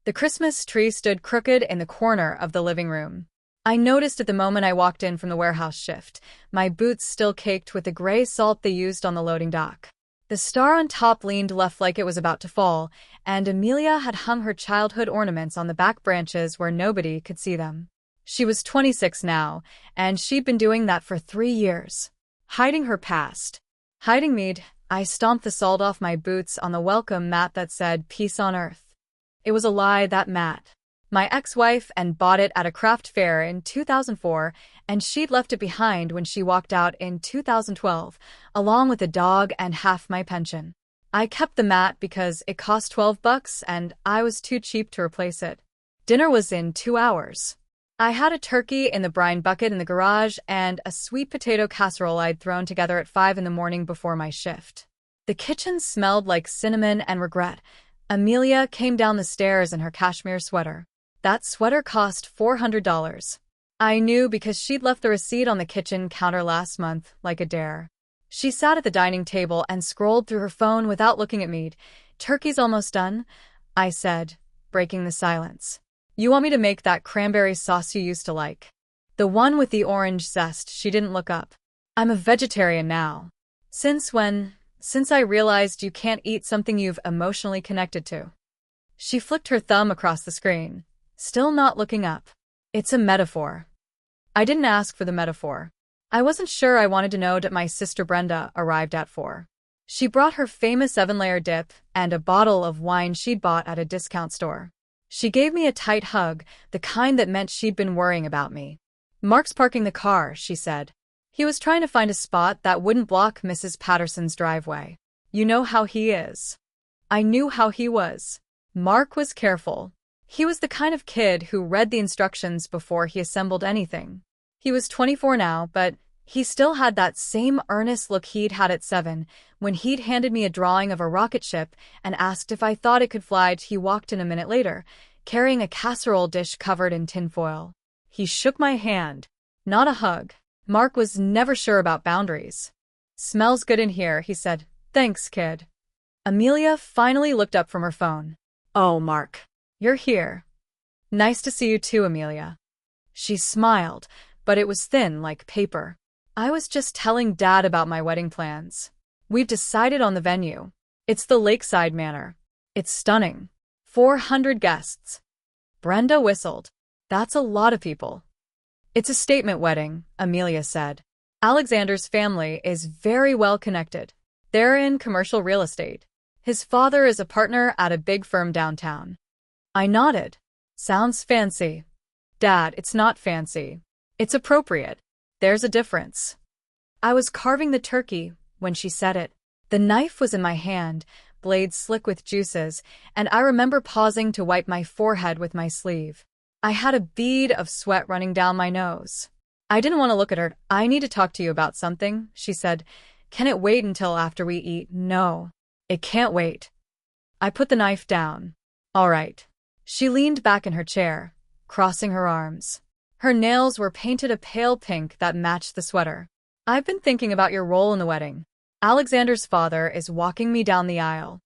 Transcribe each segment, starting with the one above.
The Christmas tree stood crooked in the corner of the living room. I noticed it the moment I walked in from the warehouse shift, my boots still caked with the gray salt they used on the loading dock. The star on top leaned left like it was about to fall, and Amelia had hung her childhood ornaments on the back branches where nobody could see them. She was 26 now, and she'd been doing that for 3 years. Hiding her past. Hiding me. I stomped the salt off my boots on the welcome mat that said, "Peace on Earth." It was a lie, that mat. My ex-wife and bought it at a craft fair in 2004, and she'd left it behind when she walked out in 2012, along with a dog and half my pension. I kept the mat because it cost $12 and I was too cheap to replace it. Dinner was in 2 hours. I had a turkey in the brine bucket in the garage and a sweet potato casserole I'd thrown together at 5 in the morning before my shift. The kitchen smelled like cinnamon and regret. Amelia came down the stairs in her cashmere sweater. That sweater cost $400. I knew because she'd left the receipt on the kitchen counter last month, like a dare. She sat at the dining table and scrolled through her phone without looking at me. "Turkey's almost done," I said, breaking the silence. "You want me to make that cranberry sauce you used to like? The one with the orange zest?" She didn't look up. "I'm a vegetarian now." "Since when?" "Since I realized you can't eat something you've emotionally connected to." She flicked her thumb across the screen, still not looking up. "It's a metaphor." I didn't ask for the metaphor. I wasn't sure I wanted to know what my sister Brenda arrived at for. She brought her famous 7-layer dip and a bottle of wine she'd bought at a discount store. She gave me a tight hug, the kind that meant she'd been worrying about me. "Mark's parking the car," she said. "He was trying to find a spot that wouldn't block Mrs. Patterson's driveway. You know how he is." I knew how he was. Mark was careful. He was the kind of kid who read the instructions before he assembled anything. He was 24 now, but he still had that same earnest look he'd had at 7, when he'd handed me a drawing of a rocket ship and asked if I thought it could fly. He walked in a minute later, carrying a casserole dish covered in tinfoil. He shook my hand. Not a hug. Mark was never sure about boundaries. "Smells good in here," he said. "Thanks, kid." Amelia finally looked up from her phone. "Oh, Mark. You're here." "Nice to see you too, Amelia." She smiled, but it was thin like paper. "I was just telling Dad about my wedding plans. We've decided on the venue. It's the Lakeside Manor. It's stunning. 400 guests." Brenda whistled. "That's a lot of people." "It's a statement wedding," Amelia said. "Alexander's family is very well connected. They're in commercial real estate. His father is a partner at a big firm downtown." I nodded. "Sounds fancy." "Dad, it's not fancy. It's appropriate. There's a difference." I was carving the turkey when she said it. The knife was in my hand, blade slick with juices, and I remember pausing to wipe my forehead with my sleeve. I had a bead of sweat running down my nose. I didn't want to look at her. "I need to talk to you about something," she said. "Can it wait until after we eat?" "No, it can't wait." I put the knife down. "All right." She leaned back in her chair, crossing her arms. Her nails were painted a pale pink that matched the sweater. "I've been thinking about your role in the wedding. Alexander's father is walking me down the aisle."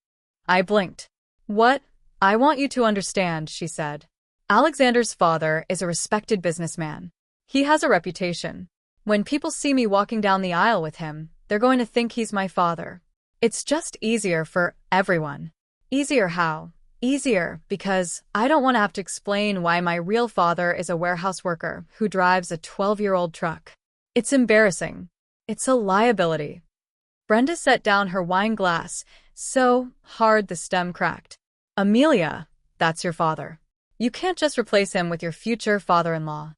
I blinked. "What?" "I want you to understand," she said. "Alexander's father is a respected businessman. He has a reputation. When people see me walking down the aisle with him, they're going to think he's my father. It's just easier for everyone." "Easier how?" "Easier because I don't want to have to explain why my real father is a warehouse worker who drives a 12-year-old truck. It's embarrassing. It's a liability." Brenda set down her wine glass, so hard the stem cracked. "Amelia, that's your father. You can't just replace him with your future father-in-law."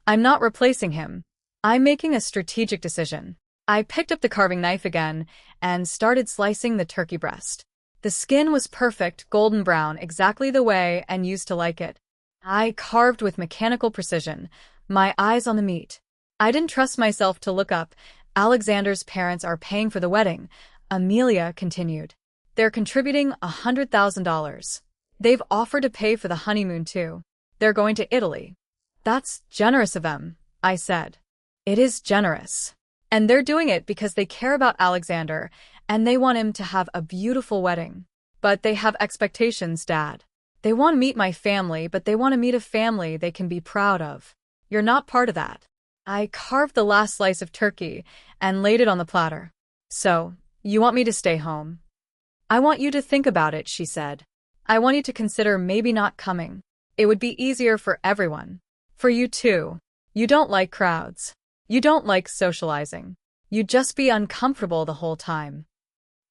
"I'm not replacing him. I'm making a strategic decision." I picked up the carving knife again and started slicing the turkey breast. The skin was perfect, golden brown, exactly the way and used to like it. I carved with mechanical precision, my eyes on the meat. I didn't trust myself to look up. "Alexander's parents are paying for the wedding," Amelia continued. "They're contributing $100,000. They've offered to pay for the honeymoon too. They're going to Italy." "That's generous of them," I said. "It is generous. And they're doing it because they care about Alexander, and they want him to have a beautiful wedding. But they have expectations, Dad. They want to meet my family, but they want to meet a family they can be proud of. You're not part of that. I carved the last slice of turkey and laid it on the platter. So, you want me to stay home? I want you to think about it, she said. I want you to consider maybe not coming. It would be easier for everyone. For you too. You don't like crowds. You don't like socializing. You'd just be uncomfortable the whole time.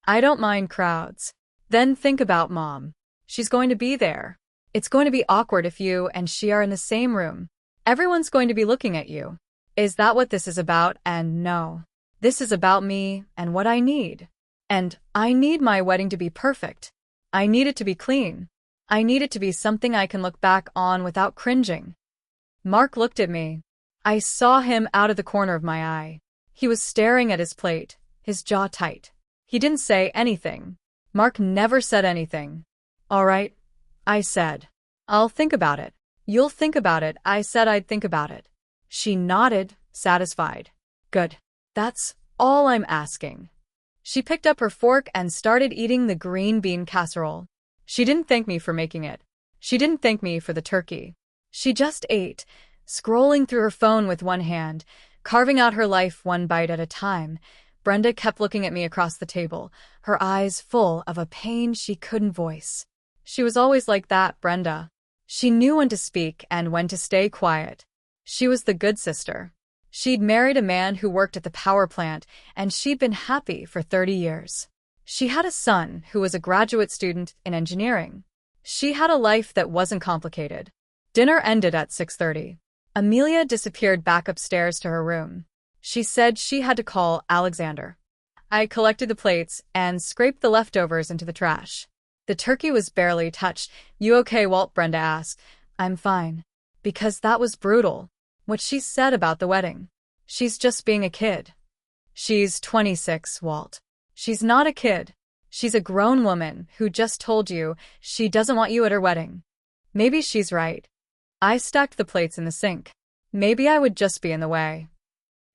I don't mind crowds. Then think about Mom. She's going to be there. It's going to be awkward if you and she are in the same room. Everyone's going to be looking at you. Is that what this is about? And no. This is about me and what I need. And I need my wedding to be perfect. I need it to be clean. I need it to be something I can look back on without cringing. Mark looked at me. I saw him out of the corner of my eye. He was staring at his plate, his jaw tight. He didn't say anything. Mark never said anything. All right, I said. I'll think about it. You'll think about it. I said I'd think about it. She nodded, satisfied. Good. That's all I'm asking. She picked up her fork and started eating the green bean casserole. She didn't thank me for making it. She didn't thank me for the turkey. She just ate, scrolling through her phone with one hand, carving out her life one bite at a time. Brenda kept looking at me across the table, her eyes full of a pain she couldn't voice. She was always like that, Brenda. She knew when to speak and when to stay quiet. She was the good sister. She'd married a man who worked at the power plant, and she'd been happy for 30 years. She had a son who was a graduate student in engineering. She had a life that wasn't complicated. Dinner ended at 6:30. Amelia disappeared back upstairs to her room. She said she had to call Alexander. I collected the plates and scraped the leftovers into the trash. The turkey was barely touched. You okay, Walt? Brenda asked. I'm fine. Because that was brutal. What she said about the wedding. She's just being a kid. She's 26, Walt. She's not a kid. She's a grown woman who just told you she doesn't want you at her wedding. Maybe she's right. I stacked the plates in the sink. Maybe I would just be in the way.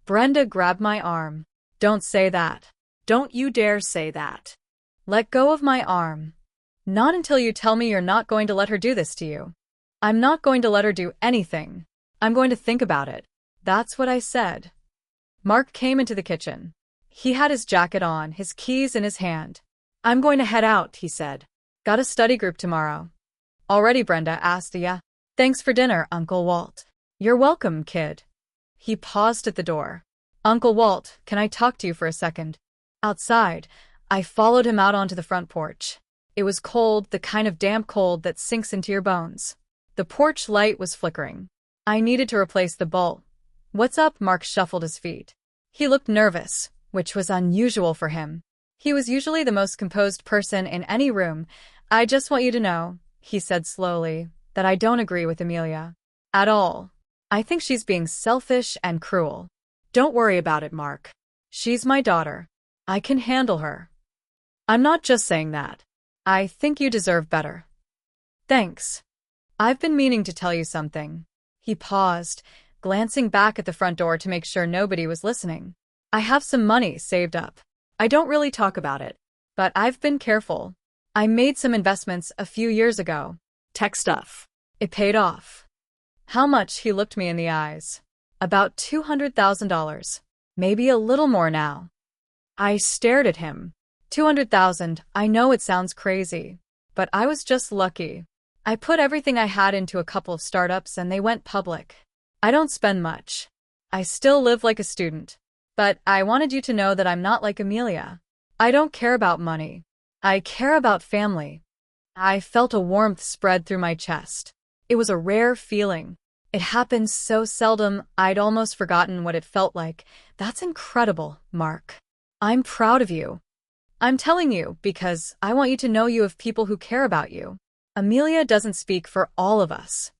Brenda grabbed my arm. Don't say that. Don't you dare say that. Let go of my arm. Not until you tell me you're not going to let her do this to you. I'm not going to let her do anything. I'm going to think about it. That's what I said. Mark came into the kitchen. He had his jacket on, his keys in his hand. I'm going to head out, he said. Got a study group tomorrow. Already, Brenda asked. Yeah. Thanks for dinner, Uncle Walt. You're welcome, kid. He paused at the door. Uncle Walt, can I talk to you for a second? Outside, I followed him out onto the front porch. It was cold, the kind of damp cold that sinks into your bones. The porch light was flickering. I needed to replace the bulb. What's up? Mark shuffled his feet. He looked nervous, which was unusual for him. He was usually the most composed person in any room. I just want you to know, he said slowly, that I don't agree with Amelia. At all. I think she's being selfish and cruel. Don't worry about it, Mark. She's my daughter. I can handle her. I'm not just saying that. I think you deserve better. Thanks. I've been meaning to tell you something. He paused, glancing back at the front door to make sure nobody was listening. I have some money saved up. I don't really talk about it, but I've been careful. I made some investments a few years ago. Tech stuff. It paid off. How much? He looked me in the eyes. About $200,000. Maybe a little more now. I stared at him. 200,000, I know it sounds crazy, but I was just lucky. I put everything I had into a couple of startups and they went public. I don't spend much. I still live like a student. But I wanted you to know that I'm not like Amelia. I don't care about money. I care about family. I felt a warmth spread through my chest. It was a rare feeling. It happened so seldom, I'd almost forgotten what it felt like. That's incredible, Mark. I'm proud of you. I'm telling you because I want you to know you have people who care about you. Amelia doesn't speak for all of us.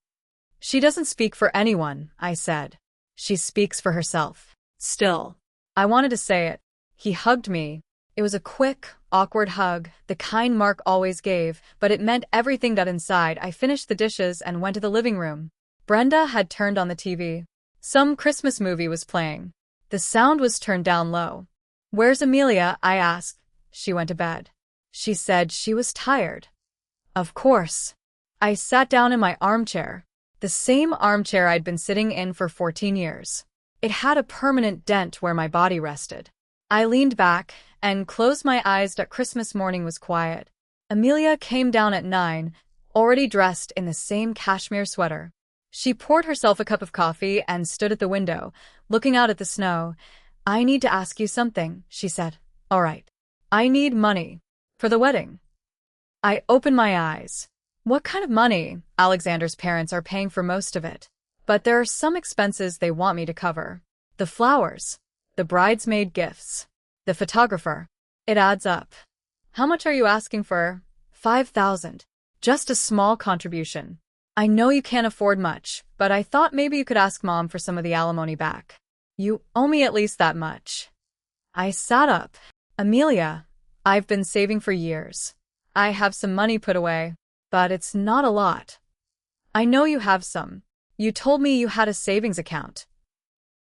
She doesn't speak for anyone, I said. She speaks for herself. Still. I wanted to say it. He hugged me. It was a quick, awkward hug, the kind Mark always gave, but it meant everything got inside. I finished the dishes and went to the living room. Brenda had turned on the TV. Some Christmas movie was playing. The sound was turned down low. Where's Amelia? I asked. She went to bed. She said she was tired. Of course. I sat down in my armchair, the same armchair I'd been sitting in for 14 years. It had a permanent dent where my body rested. I leaned back and closed my eyes. That Christmas morning was quiet. Amelia came down at 9, already dressed in the same cashmere sweater. She poured herself a cup of coffee and stood at the window, looking out at the snow. "I need to ask you something," she said. "All right. I need money. For the wedding." I opened my eyes. What kind of money? Alexander's parents are paying for most of it. But there are some expenses they want me to cover. The flowers, the bridesmaid gifts, the photographer. It adds up. "How much are you asking for?" 5,000. Just a small contribution. "I know you can't afford much, but I thought maybe you could ask Mom for some of the alimony back. You owe me at least that much." I sat up. "Amelia, I've been saving for years. I have some money put away, but it's not a lot." "I know you have some. You told me you had a savings account."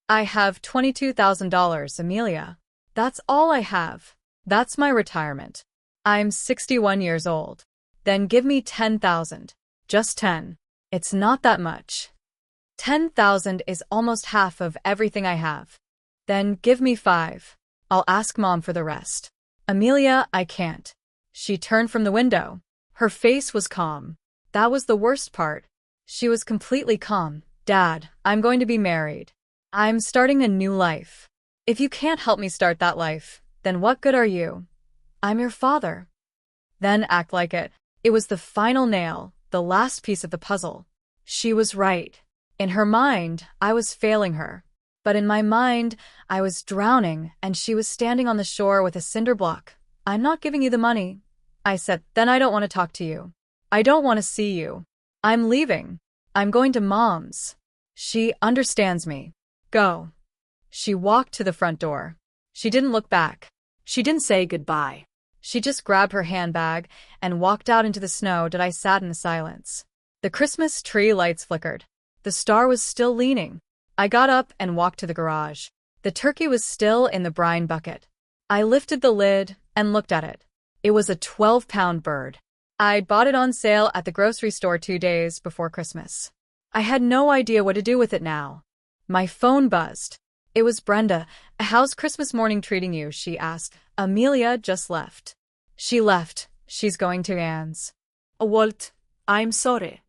"I have $22,000, Amelia. That's all I have. That's my retirement. I'm 61 years old." "Then give me 10,000. Just 10. It's not that much." 10,000 is almost half of everything I have." "Then give me 5. I'll ask Mom for the rest." "Amelia, I can't." She turned from the window. Her face was calm. That was the worst part. She was completely calm. "Dad, I'm going to be married. I'm starting a new life. If you can't help me start that life, then what good are you? I'm your father." Then act like it. It was the final nail, the last piece of the puzzle. She was right. In her mind, I was failing her. But in my mind, I was drowning, and she was standing on the shore with a cinder block. "I'm not giving you the money." I said. "Then I don't want to talk to you. I don't want to see you. I'm leaving. I'm going to Mom's. She understands me. Go." She walked to the front door. She didn't look back. She didn't say goodbye. She just grabbed her handbag and walked out into the snow. I sat in the silence. The Christmas tree lights flickered. The star was still leaning. I got up and walked to the garage. The turkey was still in the brine bucket. I lifted the lid and looked at it. It was a 12-pound bird. I'd bought it on sale at the grocery store 2 days before Christmas. I had no idea what to do with it now. My phone buzzed. It was Brenda. "How's Christmas morning treating you?" she asked. "Amelia just left." "She left. She's going to Anne's." "Walt, I'm sorry.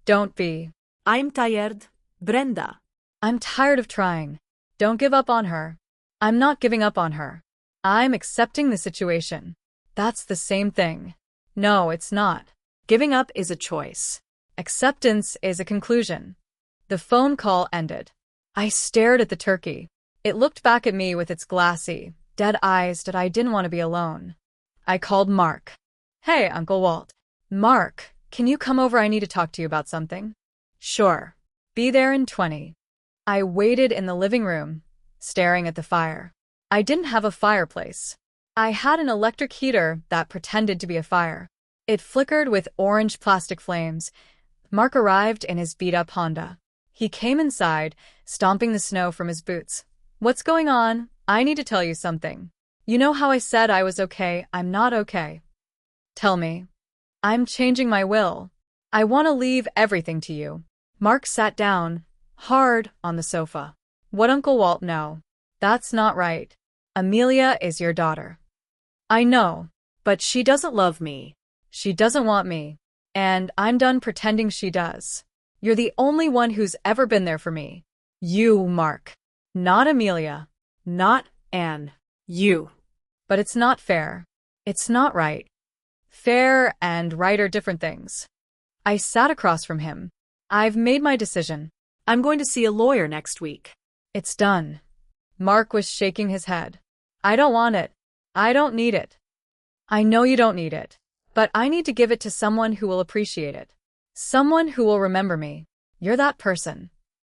"Don't be." I'm tired, Brenda." "I'm tired of trying. Don't give up on her." "I'm not giving up on her. I'm accepting the situation." "That's the same thing." "No, it's not. Giving up is a choice. Acceptance is a conclusion." The phone call ended. I stared at the turkey. It looked back at me with its glassy, dead eyes. That I didn't want to be alone. I called Mark. "Hey, Uncle Walt." "Mark, can you come over? I need to talk to you about something." "Sure. Be there in 20. I waited in the living room, staring at the fire. I didn't have a fireplace. I had an electric heater that pretended to be a fire. It flickered with orange plastic flames. Mark arrived in his beat-up Honda. He came inside, stomping the snow from his boots. "What's going on? I need to tell you something. You know how I said I was okay? I'm not okay." "Tell me." "I'm changing my will. I want to leave everything to you." Mark sat down, hard, on the sofa. "What, Uncle Walt? No. That's not right. Amelia is your daughter." "I know, but she doesn't love me. She doesn't want me. And I'm done pretending she does. You're the only one who's ever been there for me. You, Mark. Not Amelia. Not Anne. You." "But it's not fair. It's not right." Fair and right are different things. I sat across from him. "I've made my decision. I'm going to see a lawyer next week." It's done." Mark was shaking his head. "I don't want it. I don't need it." "I know you don't need it. But I need to give it to someone who will appreciate it. Someone who will remember me. You're that person."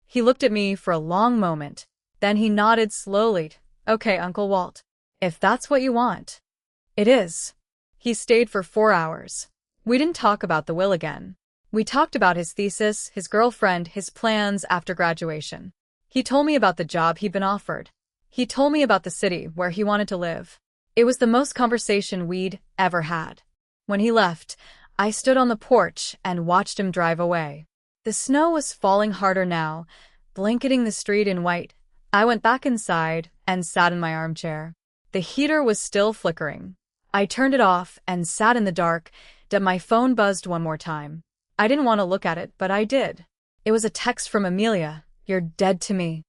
He looked at me for a long moment. Then he nodded slowly. "Okay, Uncle Walt. If that's what you want." "It is." He stayed for 4 hours. We didn't talk about the will again. We talked about his thesis, his girlfriend, his plans after graduation. He told me about the job he'd been offered. He told me about the city where he wanted to live. It was the most conversation we'd ever had. When he left, I stood on the porch and watched him drive away. The snow was falling harder now, blanketing the street in white. I went back inside and sat in my armchair. The heater was still flickering. I turned it off and sat in the dark. Then my phone buzzed one more time. I didn't want to look at it, but I did. It was a text from Amelia. "You're dead to me."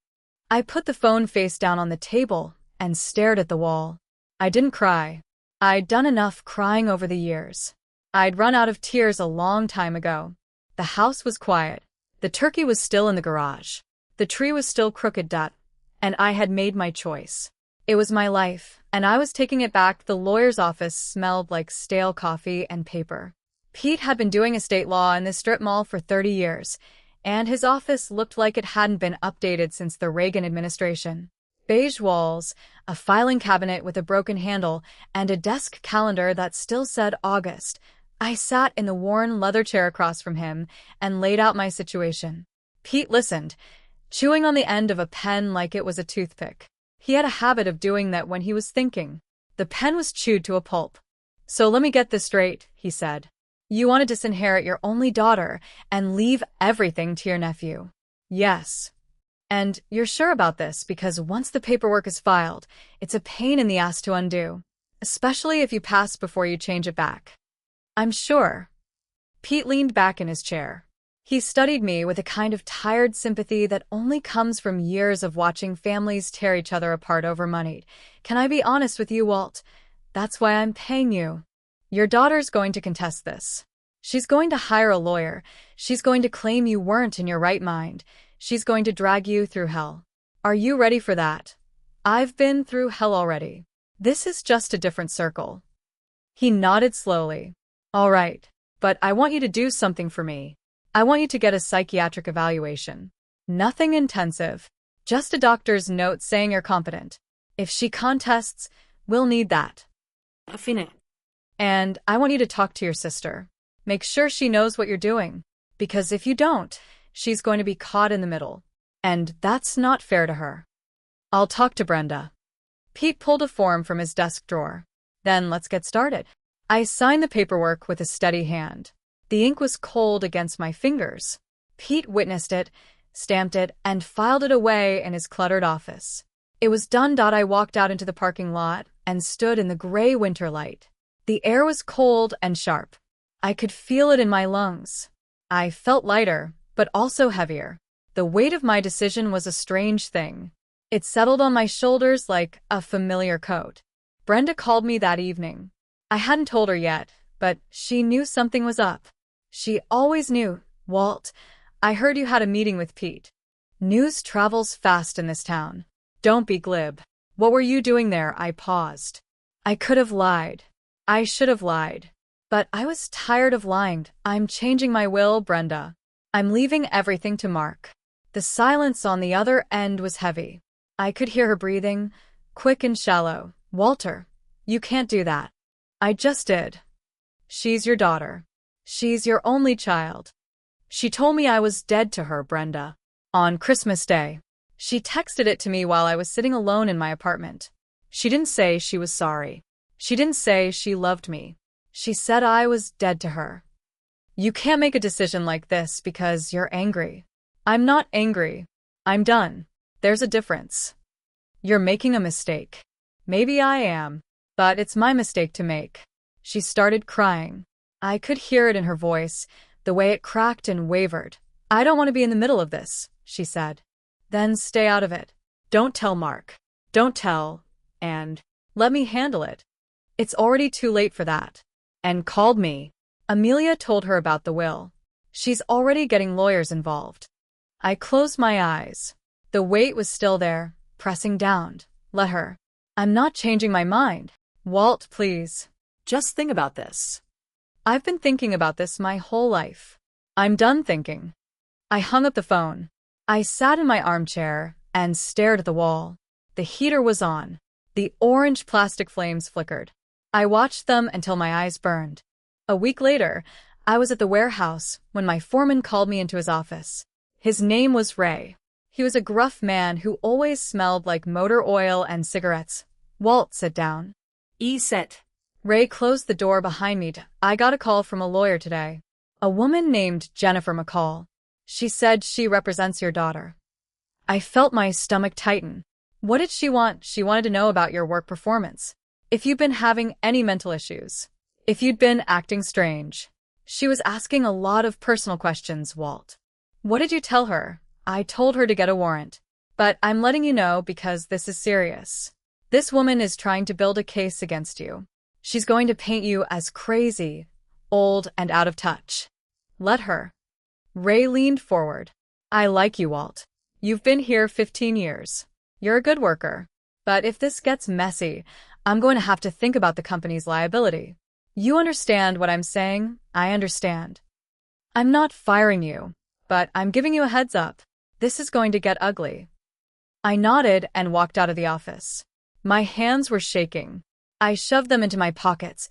I put the phone face down on the table and stared at the wall. I didn't cry. I'd done enough crying over the years. I'd run out of tears a long time ago. The house was quiet. The turkey was still in the garage. The tree was still crooked, and I had made my choice. It was my life, and I was taking it back. The lawyer's office smelled like stale coffee and paper. Pete had been doing estate law in this strip mall for 30 years, and his office looked like it hadn't been updated since the Reagan administration. Beige walls, a filing cabinet with a broken handle, and a desk calendar that still said August. I sat in the worn leather chair across from him and laid out my situation. Pete listened, chewing on the end of a pen like it was a toothpick. He had a habit of doing that when he was thinking. The pen was chewed to a pulp. "So let me get this straight," he said. "You want to disinherit your only daughter and leave everything to your nephew?" "Yes." "And you're sure about this because once the paperwork is filed, it's a pain in the ass to undo, especially if you pass before you change it back." "I'm sure." Pete leaned back in his chair. He studied me with a kind of tired sympathy that only comes from years of watching families tear each other apart over money. "Can I be honest with you, Walt? That's why I'm paying you. Your daughter's going to contest this. She's going to hire a lawyer. She's going to claim you weren't in your right mind. She's going to drag you through hell. Are you ready for that? I've been through hell already. This is just a different circle." He nodded slowly. "All right, but I want you to do something for me. I want you to get a psychiatric evaluation. Nothing intensive. Just a doctor's note saying you're competent. If she contests, we'll need that. Fine. And I want you to talk to your sister. Make sure she knows what you're doing. Because if you don't, she's going to be caught in the middle. And that's not fair to her. I'll talk to Brenda." Pete pulled a form from his desk drawer. "Then let's get started." I signed the paperwork with a steady hand. The ink was cold against my fingers. Pete witnessed it, stamped it, and filed it away in his cluttered office. It was done. I walked out into the parking lot and stood in the gray winter light. The air was cold and sharp. I could feel it in my lungs. I felt lighter, but also heavier. The weight of my decision was a strange thing. It settled on my shoulders like a familiar coat. Brenda called me that evening. I hadn't told her yet, but she knew something was up. She always knew. "Walt, I heard you had a meeting with Pete. News travels fast in this town. Don't be glib. What were you doing there?" I paused. I could have lied. I should have lied. But I was tired of lying. "I'm changing my will, Brenda. I'm leaving everything to Mark." The silence on the other end was heavy. I could hear her breathing, quick and shallow. "Walter, you can't do that." "I just did. She's your daughter. She's your only child. She told me I was dead to her, Brenda. On Christmas Day. She texted it to me while I was sitting alone in my apartment. She didn't say she was sorry. She didn't say she loved me. She said I was dead to her." "You can't make a decision like this because you're angry." "I'm not angry. I'm done. There's a difference. You're making a mistake." "Maybe I am, but it's my mistake to make." She started crying. I could hear it in her voice, the way it cracked and wavered. "I don't want to be in the middle of this," she said. "Then stay out of it. Don't tell Mark. Don't tell, and let me handle it." "It's already too late for that." And called me. Amelia told her about the will. She's already getting lawyers involved. I closed my eyes. The weight was still there, pressing down. Let her. "I'm not changing my mind. Walt, please. Just think about this." "I've been thinking about this my whole life. I'm done thinking." I hung up the phone. I sat in my armchair and stared at the wall. The heater was on. The orange plastic flames flickered. I watched them until my eyes burned. A week later, I was at the warehouse when my foreman called me into his office. His name was Ray. He was a gruff man who always smelled like motor oil and cigarettes. "Walt, sit down." Set. Ray closed the door behind me. I got a call from a lawyer today. A woman named Jennifer McCall. She said she represents your daughter. I felt my stomach tighten. What did she want? She wanted to know about your work performance. If you've been having any mental issues. If you'd been acting strange. She was asking a lot of personal questions, Walt. What did you tell her? I told her to get a warrant. But I'm letting you know because this is serious. This woman is trying to build a case against you. She's going to paint you as crazy, old, and out of touch. Let her. Ray leaned forward. I like you, Walt. You've been here 15 years. You're a good worker. But if this gets messy, I'm going to have to think about the company's liability. You understand what I'm saying? I understand. I'm not firing you, but I'm giving you a heads up. This is going to get ugly. I nodded and walked out of the office. My hands were shaking. I shoved them into my pockets.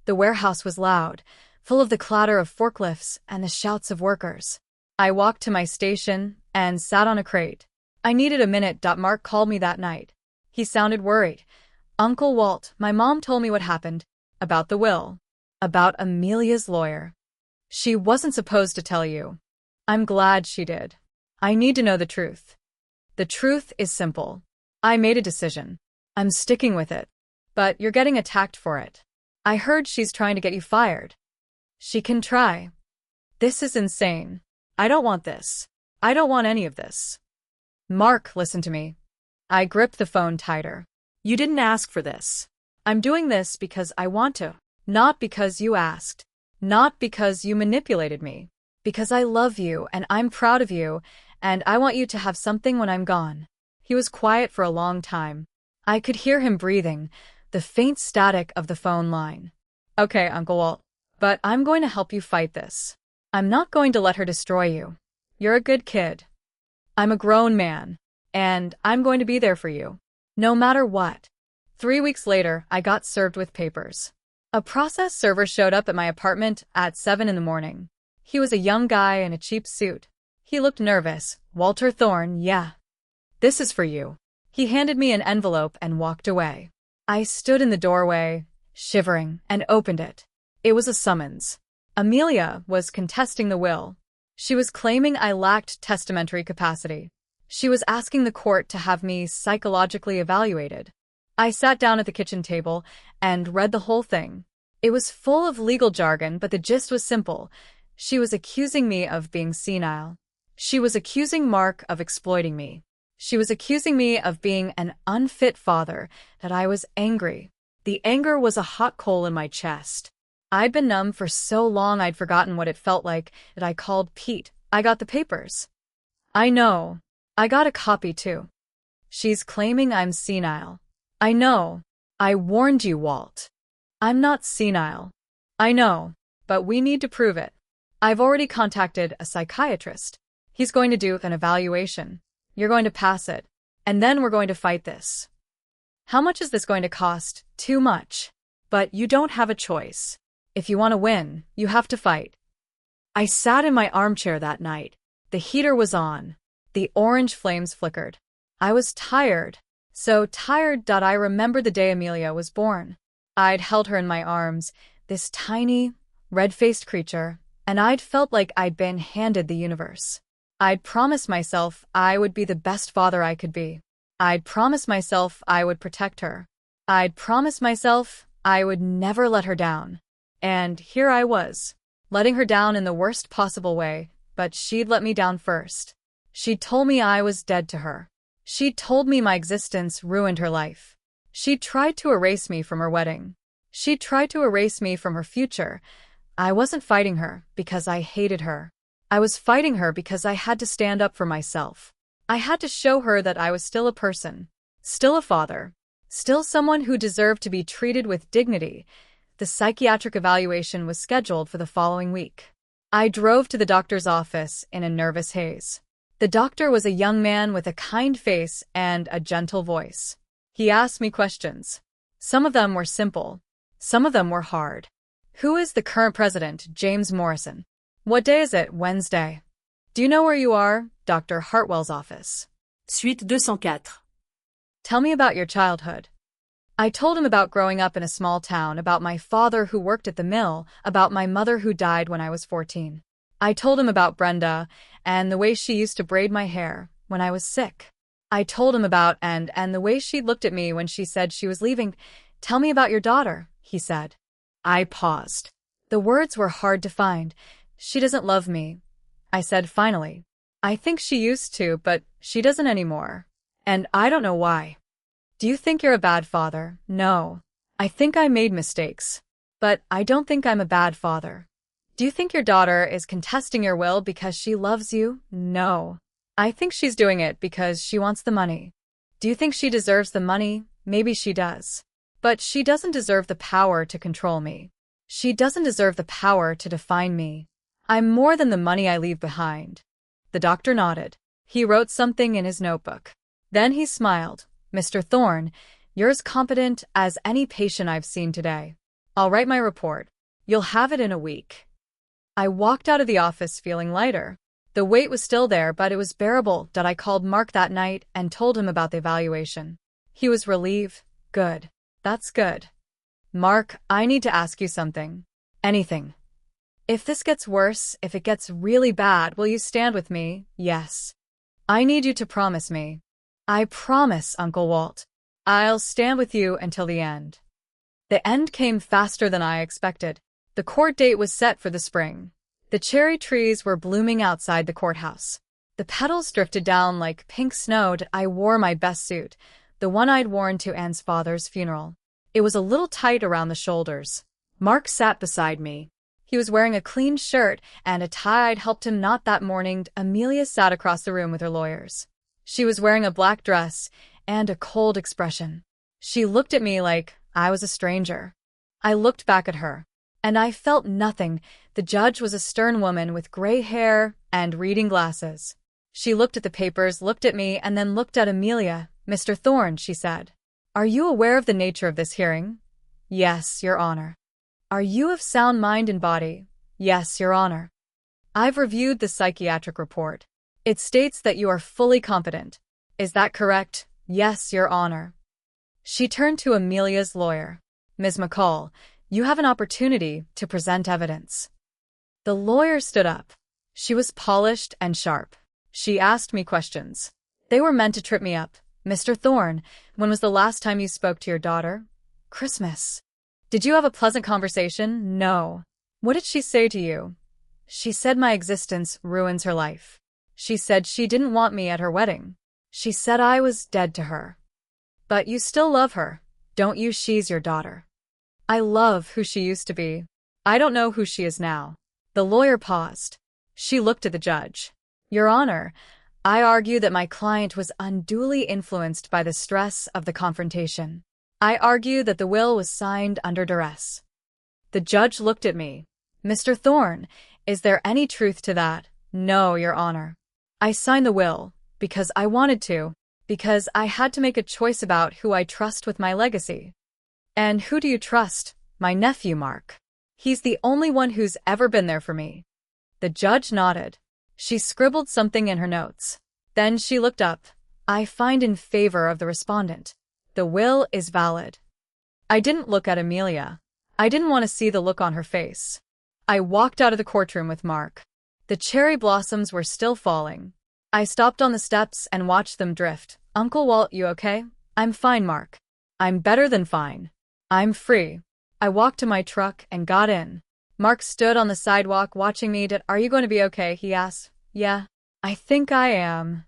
The warehouse was loud, full of the clatter of forklifts and the shouts of workers. I walked to my station and sat on a crate. I needed a minute. Mark called me that night. He sounded worried. Uncle Walt, my mom told me what happened. About the will. About Amelia's lawyer. She wasn't supposed to tell you. I'm glad she did. I need to know the truth. The truth is simple. I made a decision. I'm sticking with it. But you're getting attacked for it. I heard she's trying to get you fired. She can try. This is insane. I don't want this. I don't want any of this. Mark, listen to me. I gripped the phone tighter. You didn't ask for this. I'm doing this because I want to. Not because you asked. Not because you manipulated me. Because I love you and I'm proud of you and I want you to have something when I'm gone. He was quiet for a long time. I could hear him breathing, the faint static of the phone line. Okay, Uncle Walt. But I'm going to help you fight this. I'm not going to let her destroy you. You're a good kid. I'm a grown man. And I'm going to be there for you. No matter what. 3 weeks later, I got served with papers. A process server showed up at my apartment at 7 in the morning. He was a young guy in a cheap suit. He looked nervous. Walter Thorne, yeah. This is for you. He handed me an envelope and walked away. I stood in the doorway, shivering, and opened it. It was a summons. Amelia was contesting the will. She was claiming I lacked testamentary capacity. She was asking the court to have me psychologically evaluated. I sat down at the kitchen table and read the whole thing. It was full of legal jargon, but the gist was simple. She was accusing me of being senile. She was accusing Mark of exploiting me. She was accusing me of being an unfit father, that I was angry. The anger was a hot coal in my chest. I'd been numb for so long I'd forgotten what it felt like that I called Pete. I got the papers. I know. I got a copy too. She's claiming I'm senile. I know. I warned you, Walt. I'm not senile. I know, but we need to prove it. I've already contacted a psychiatrist. He's going to do an evaluation. You're going to pass it. And then we're going to fight this. How much is this going to cost? Too much. But you don't have a choice. If you want to win, you have to fight. I sat in my armchair that night. The heater was on. The orange flames flickered. I was tired. So tired that I remembered the day Amelia was born. I'd held her in my arms, this tiny, red-faced creature, and I'd felt like I'd been handed the universe. I'd promised myself I would be the best father I could be. I'd promised myself I would protect her. I'd promised myself I would never let her down. And here I was, letting her down in the worst possible way, but she'd let me down first. She'd told me I was dead to her. She'd told me my existence ruined her life. She'd tried to erase me from her wedding. She'd tried to erase me from her future. I wasn't fighting her because I hated her. I was fighting her because I had to stand up for myself. I had to show her that I was still a person, still a father, still someone who deserved to be treated with dignity. The psychiatric evaluation was scheduled for the following week. I drove to the doctor's office in a nervous haze. The doctor was a young man with a kind face and a gentle voice. He asked me questions. Some of them were simple. Some of them were hard. Who is the current president, James Morrison? What day is it? Wednesday. Do you know where you are? Dr. Hartwell's office. Suite 204. Tell me about your childhood. I told him about growing up in a small town, about my father who worked at the mill, about my mother who died when I was 14. I told him about Brenda and the way she used to braid my hair when I was sick. I told him about and the way she looked at me when she said she was leaving. "Tell me about your daughter," he said. I paused. The words were hard to find. "She doesn't love me," I said finally. "I think she used to, but she doesn't anymore. And I don't know why." "Do you think you're a bad father?" "No. I think I made mistakes. But I don't think I'm a bad father." "Do you think your daughter is contesting your will because she loves you?" "No. I think she's doing it because she wants the money." "Do you think she deserves the money?" "Maybe she does. But she doesn't deserve the power to control me. She doesn't deserve the power to define me. I'm more than the money I leave behind." The doctor nodded. He wrote something in his notebook. Then he smiled. "Mr. Thorne, you're as competent as any patient I've seen today. I'll write my report. You'll have it in a week." I walked out of the office feeling lighter. The weight was still there, but it was bearable. I called Mark that night and told him about the evaluation. He was relieved. "Good. That's good. Mark, I need to ask you something." "Anything." "If this gets worse, if it gets really bad, will you stand with me?" "Yes." "I need you to promise me." "I promise, Uncle Walt. I'll stand with you until the end." The end came faster than I expected. The court date was set for the spring. The cherry trees were blooming outside the courthouse. The petals drifted down like pink snow. I wore my best suit, the one I'd worn to Anne's father's funeral. It was a little tight around the shoulders. Mark sat beside me. He was wearing a clean shirt and a tie I'd helped him knot that morning. Amelia sat across the room with her lawyers. She was wearing a black dress and a cold expression. She looked at me like I was a stranger. I looked back at her, and I felt nothing. The judge was a stern woman with gray hair and reading glasses. She looked at the papers, looked at me, and then looked at Amelia. "Mr. Thorne," she said, "are you aware of the nature of this hearing?" "Yes, Your Honor." "Are you of sound mind and body?" "Yes, Your Honor." "I've reviewed the psychiatric report. It states that you are fully competent. Is that correct?" "Yes, Your Honor." She turned to Amelia's lawyer. "Ms. McCall, you have an opportunity to present evidence." The lawyer stood up. She was polished and sharp. She asked me questions. They were meant to trip me up. "Mr. Thorne, when was the last time you spoke to your daughter?" "Christmas." "Did you have a pleasant conversation?" "No." "What did she say to you?" "She said my existence ruins her life. She said she didn't want me at her wedding. She said I was dead to her." "But you still love her, don't you? She's your daughter." "I love who she used to be. I don't know who she is now." The lawyer paused. She looked at the judge. "Your Honor, I argue that my client was unduly influenced by the stress of the confrontation. I argue that the will was signed under duress." The judge looked at me. "Mr. Thorne, is there any truth to that?" "No, Your Honor. I signed the will because I wanted to, because I had to make a choice about who I trust with my legacy." "And who do you trust?" "My nephew, Mark. He's the only one who's ever been there for me." The judge nodded. She scribbled something in her notes. Then she looked up. "I find in favor of the respondent. The will is valid." I didn't look at Amelia. I didn't want to see the look on her face. I walked out of the courtroom with Mark. The cherry blossoms were still falling. I stopped on the steps and watched them drift. "Uncle Walt, you okay?" "I'm fine, Mark. I'm better than fine. I'm free." I walked to my truck and got in. Mark stood on the sidewalk watching me. "Are you going to be okay?" he asked. "Yeah, I think I am."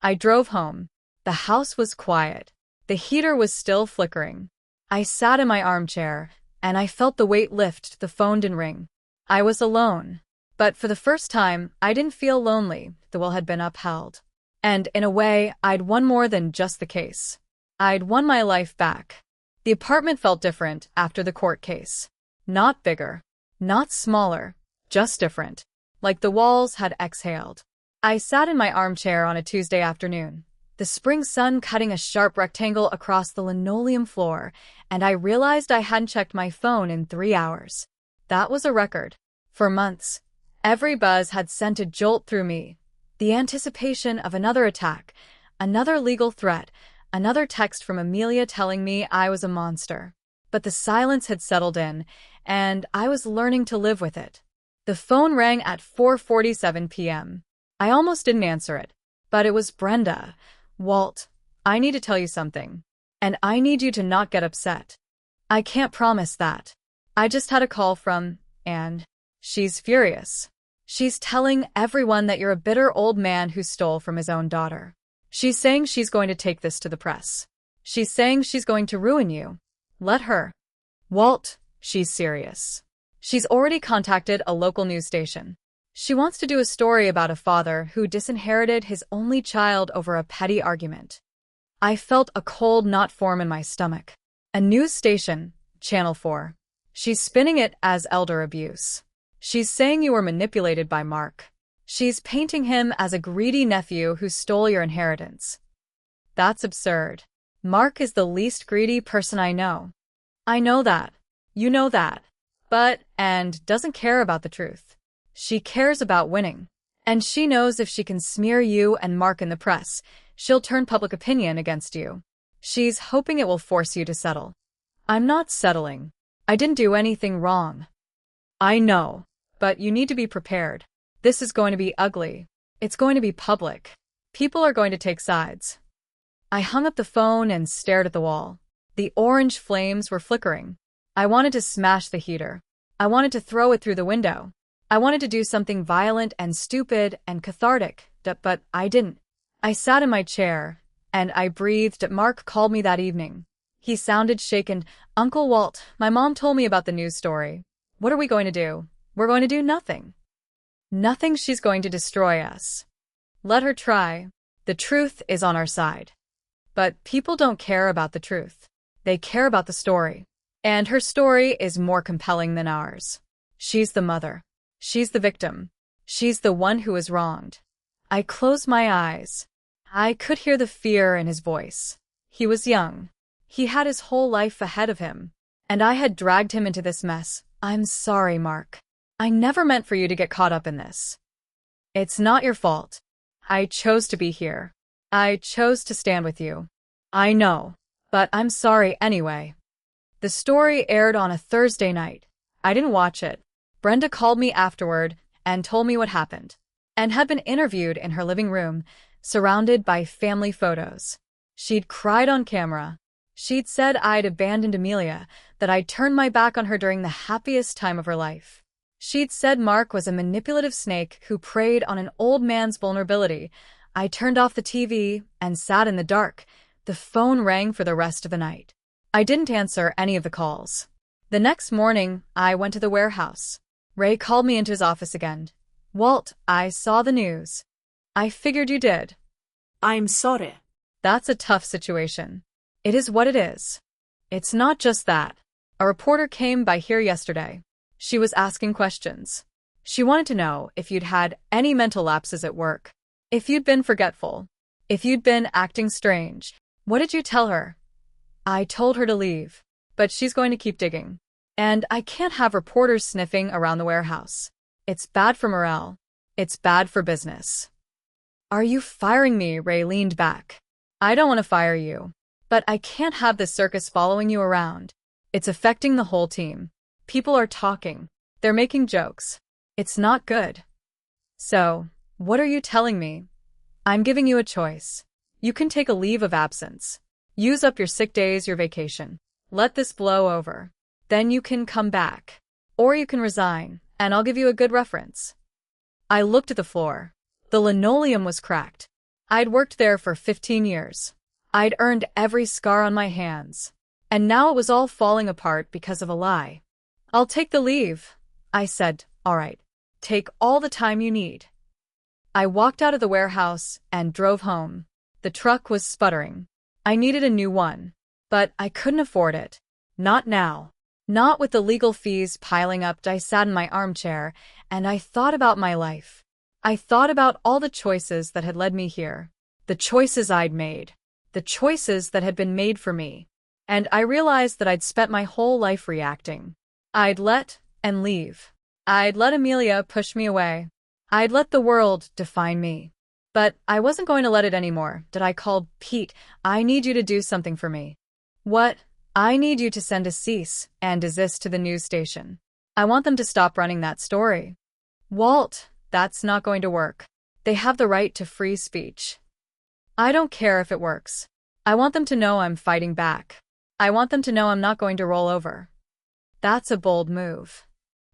I drove home. The house was quiet. The heater was still flickering. I sat in my armchair, and I felt the weight lift. The phone didn't ring. I was alone. But for the first time, I didn't feel lonely. The will had been upheld. And in a way, I'd won more than just the case. I'd won my life back. The apartment felt different after the court case. Not bigger. Not smaller. Just different. Like the walls had exhaled. I sat in my armchair on a Tuesday afternoon, the spring sun cutting a sharp rectangle across the linoleum floor, and I realized I hadn't checked my phone in 3 hours. That was a record. For months, every buzz had sent a jolt through me. The anticipation of another attack, another legal threat, Another text from Amelia telling me I was a monster. But the silence had settled in, and I was learning to live with it. The phone rang at 4:47 p.m. I almost didn't answer it, but it was Brenda. "Walt, I need to tell you something. And I need you to not get upset. I can't promise that. I just had a call from, and she's furious. She's telling everyone that you're a bitter old man who stole from his own daughter. She's saying she's going to take this to the press. She's saying she's going to ruin you. Let her. Walt, she's serious. She's already contacted a local news station. She wants to do a story about a father who disinherited his only child over a petty argument." I felt a cold knot form in my stomach. A news station, Channel 4. She's spinning it as elder abuse. She's saying you were manipulated by Mark. She's painting him as a greedy nephew who stole your inheritance. That's absurd. Mark is the least greedy person I know. I know that. You know that. And doesn't care about the truth. She cares about winning. And she knows if she can smear you and Mark in the press, she'll turn public opinion against you. She's hoping it will force you to settle. I'm not settling. I didn't do anything wrong. I know. But you need to be prepared. This is going to be ugly. It's going to be public. People are going to take sides. I hung up the phone and stared at the wall. The orange flames were flickering. I wanted to smash the heater. I wanted to throw it through the window. I wanted to do something violent and stupid and cathartic, but I didn't. I sat in my chair, and I breathed. Mark called me that evening. He sounded shaken. "Uncle Walt, my mom told me about the news story. What are we going to do? We're going to do nothing. Nothing. She's going to destroy us. Let her try. The truth is on our side." But people don't care about the truth. They care about the story. And her story is more compelling than ours. She's the mother. She's the victim. She's the one who was wronged. I closed my eyes. I could hear the fear in his voice. He was young. He had his whole life ahead of him. And I had dragged him into this mess. "I'm sorry, Mark. I never meant for you to get caught up in this. It's not your fault. I chose to be here. I chose to stand with you. I know. But I'm sorry anyway." The story aired on a Thursday night. I didn't watch it. Brenda called me afterward and told me what happened, and had been interviewed in her living room, surrounded by family photos. She'd cried on camera. She'd said I'd abandoned Amelia, that I'd turned my back on her during the happiest time of her life. She'd said Mark was a manipulative snake who preyed on an old man's vulnerability. I turned off the TV and sat in the dark. The phone rang for the rest of the night. I didn't answer any of the calls. The next morning, I went to the warehouse. Ray called me into his office again. "Walt, I saw the news." "I figured you did." I'm sorry. "That's a tough situation." "It is what it is." "It's not just that. A reporter came by here yesterday. She was asking questions. She wanted to know if you'd had any mental lapses at work. If you'd been forgetful. If you'd been acting strange. What did you tell her?" "I told her to leave. But she's going to keep digging. And I can't have reporters sniffing around the warehouse. It's bad for morale. It's bad for business." "Are you firing me?" Ray leaned back. "I don't want to fire you. But I can't have this circus following you around. It's affecting the whole team. People are talking. They're making jokes. It's not good." "So, what are you telling me?" "I'm giving you a choice. You can take a leave of absence. Use up your sick days, your vacation. Let this blow over. Then you can come back. Or you can resign, and I'll give you a good reference." I looked at the floor. The linoleum was cracked. I'd worked there for 15 years. I'd earned every scar on my hands. And now it was all falling apart because of a lie. "I'll take the leave," I said. "All right. Take all the time you need." I walked out of the warehouse and drove home. The truck was sputtering. I needed a new one. But I couldn't afford it. Not now. Not with the legal fees piling up. I sat in my armchair, and I thought about my life. I thought about all the choices that had led me here. The choices I'd made. The choices that had been made for me. And I realized that I'd spent my whole life reacting. I'd let and leave. I'd let Amelia push me away. I'd let the world define me. But I wasn't going to let it anymore. Did I call Pete? I need you to do something for me. What? I need you to send a cease and desist to the news station. I want them to stop running that story. Walt, that's not going to work. They have the right to free speech. I don't care if it works. I want them to know I'm fighting back. I want them to know I'm not going to roll over. That's a bold move.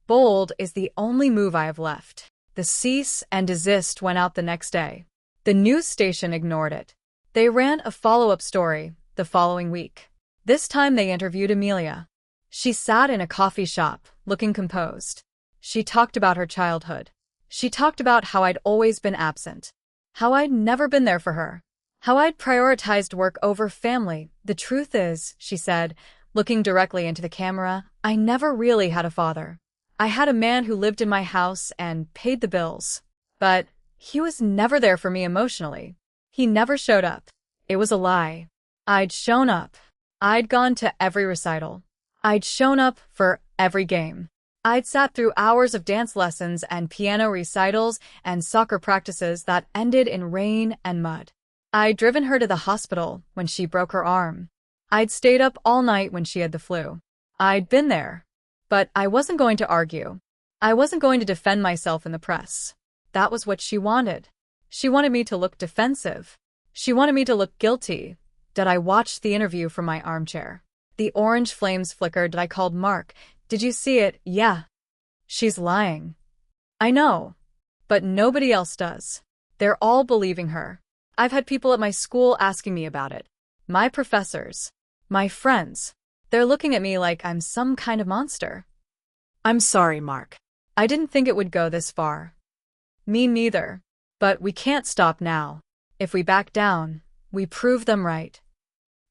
Bold is the only move I have left. The cease and desist went out the next day. The news station ignored it. They ran a follow-up story the following week. This time they interviewed Amelia. She sat in a coffee shop, looking composed. She talked about her childhood. She talked about how I'd always been absent. How I'd never been there for her. How I'd prioritized work over family. The truth is, she said, looking directly into the camera, I never really had a father. I had a man who lived in my house and paid the bills. But he was never there for me emotionally. He never showed up. It was a lie. I'd shown up. I'd gone to every recital. I'd shown up for every game. I'd sat through hours of dance lessons and piano recitals and soccer practices that ended in rain and mud. I'd driven her to the hospital when she broke her arm. I'd stayed up all night when she had the flu. I'd been there. But I wasn't going to argue. I wasn't going to defend myself in the press. That was what she wanted. She wanted me to look defensive. She wanted me to look guilty. Did I watch the interview from my armchair? The orange flames flickered. I called Mark. Did you see it? Yeah. She's lying. I know. But nobody else does. They're all believing her. I've had people at my school asking me about it. My professors. My friends. They're looking at me like I'm some kind of monster. I'm sorry, Mark. I didn't think it would go this far. Me neither. But we can't stop now. If we back down, we prove them right.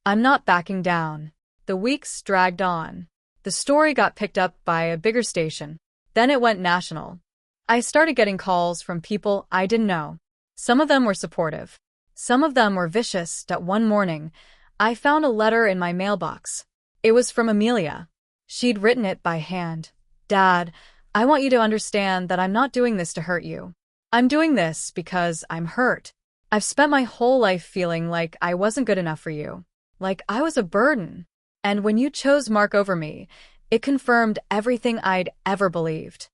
I'm not backing down. The weeks dragged on. The story got picked up by a bigger station. Then it went national. I started getting calls from people I didn't know. Some of them were supportive. Some of them were vicious. That one morning, I found a letter in my mailbox. It was from Amelia. She'd written it by hand. Dad, I want you to understand that I'm not doing this to hurt you. I'm doing this because I'm hurt. I've spent my whole life feeling like I wasn't good enough for you. Like I was a burden. And when you chose Mark over me, it confirmed everything I'd ever believed.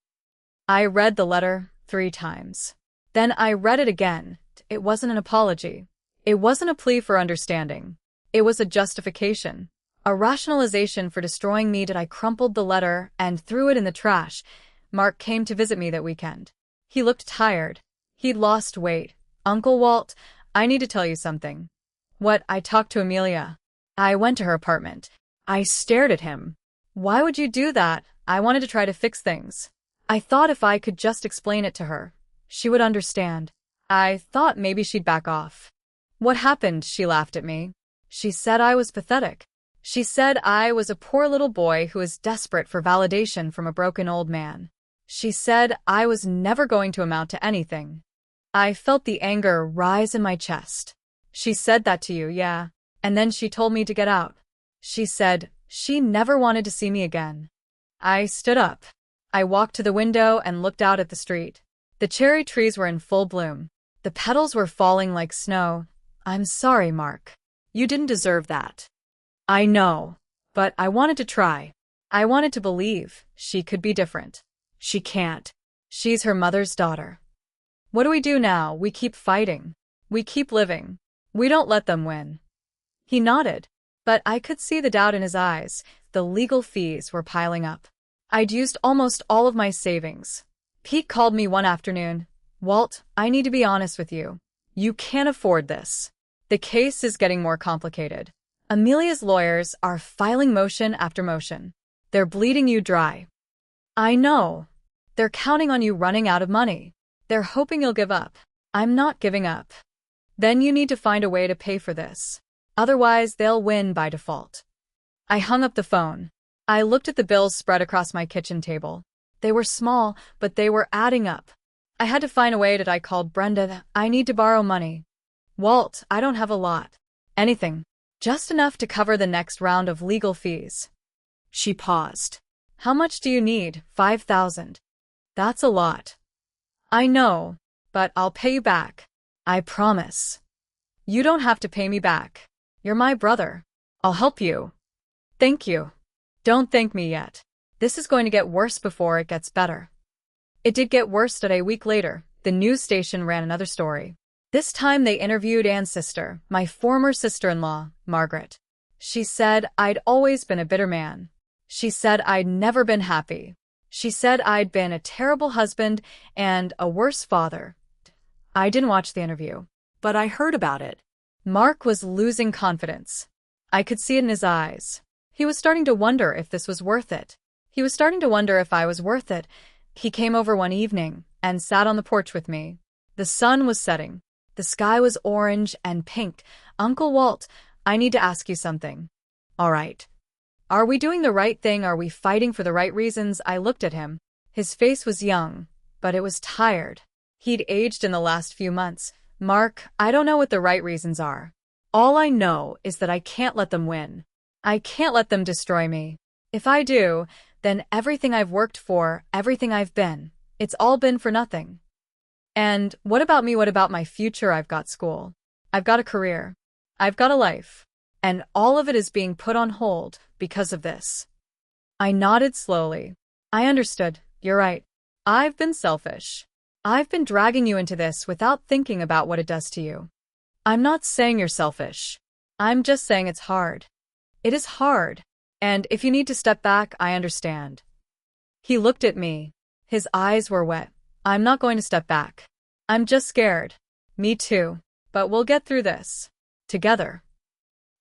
I read the letter 3 times. Then I read it again. It wasn't an apology. It wasn't a plea for understanding. It was a justification. A rationalization for destroying me. I crumpled the letter and threw it in the trash. Mark came to visit me that weekend. He looked tired. He'd lost weight. Uncle Walt, I need to tell you something. What? I talked to Amelia. I went to her apartment. I stared at him. Why would you do that? I wanted to try to fix things. I thought if I could just explain it to her, she would understand. I thought maybe she'd back off. What happened? She laughed at me. She said I was pathetic. She said I was a poor little boy who was desperate for validation from a broken old man. She said I was never going to amount to anything. I felt the anger rise in my chest. She said that to you, yeah. And then she told me to get out. She said she never wanted to see me again. I stood up. I walked to the window and looked out at the street. The cherry trees were in full bloom. The petals were falling like snow. I'm sorry, Mark. You didn't deserve that. I know. But I wanted to try. I wanted to believe she could be different. She can't. She's her mother's daughter. What do we do now? We keep fighting. We keep living. We don't let them win. He nodded. But I could see the doubt in his eyes. The legal fees were piling up. I'd used almost all of my savings. Pete called me one afternoon. Walt, I need to be honest with you. You can't afford this. The case is getting more complicated. Amelia's lawyers are filing motion after motion. They're bleeding you dry. I know. They're counting on you running out of money. They're hoping you'll give up. I'm not giving up. Then you need to find a way to pay for this. Otherwise, they'll win by default. I hung up the phone. I looked at the bills spread across my kitchen table. They were small, but they were adding up. I had to find a way. I called Brenda. I need to borrow money. Walt, I don't have a lot. Anything. Just enough to cover the next round of legal fees. She paused. How much do you need? 5,000. That's a lot. I know, but I'll pay you back. I promise. You don't have to pay me back. You're my brother. I'll help you. Thank you. Don't thank me yet. This is going to get worse before it gets better. It did get worse today. A week later, the news station ran another story. This time they interviewed Anne's sister, my former sister-in-law, Margaret. She said I'd always been a bitter man. She said I'd never been happy. She said I'd been a terrible husband and a worse father. I didn't watch the interview, But I heard about it. Mark was losing confidence. I could see it in his eyes. He was starting to wonder if this was worth it. He was starting to wonder if I was worth it. He came over one evening and sat on the porch with me. The sun was setting. The sky was orange and pink. Uncle Walt, I need to ask you something. All right. Are we doing the right thing? Are we fighting for the right reasons? I looked at him. His face was young, but it was tired. He'd aged in the last few months. Mark, I don't know what the right reasons are. All I know is that I can't let them win. I can't let them destroy me. If I do, then everything I've worked for, everything I've been, it's all been for nothing. And what about me? What about my future? I've got school. I've got a career. I've got a life. And all of it is being put on hold because of this. I nodded slowly. I understood. You're right. I've been selfish. I've been dragging you into this without thinking about what it does to you. I'm not saying you're selfish. I'm just saying it's hard. It is hard. And if you need to step back, I understand. He looked at me. His eyes were wet. I'm not going to step back. I'm just scared. Me too. But we'll get through this. Together.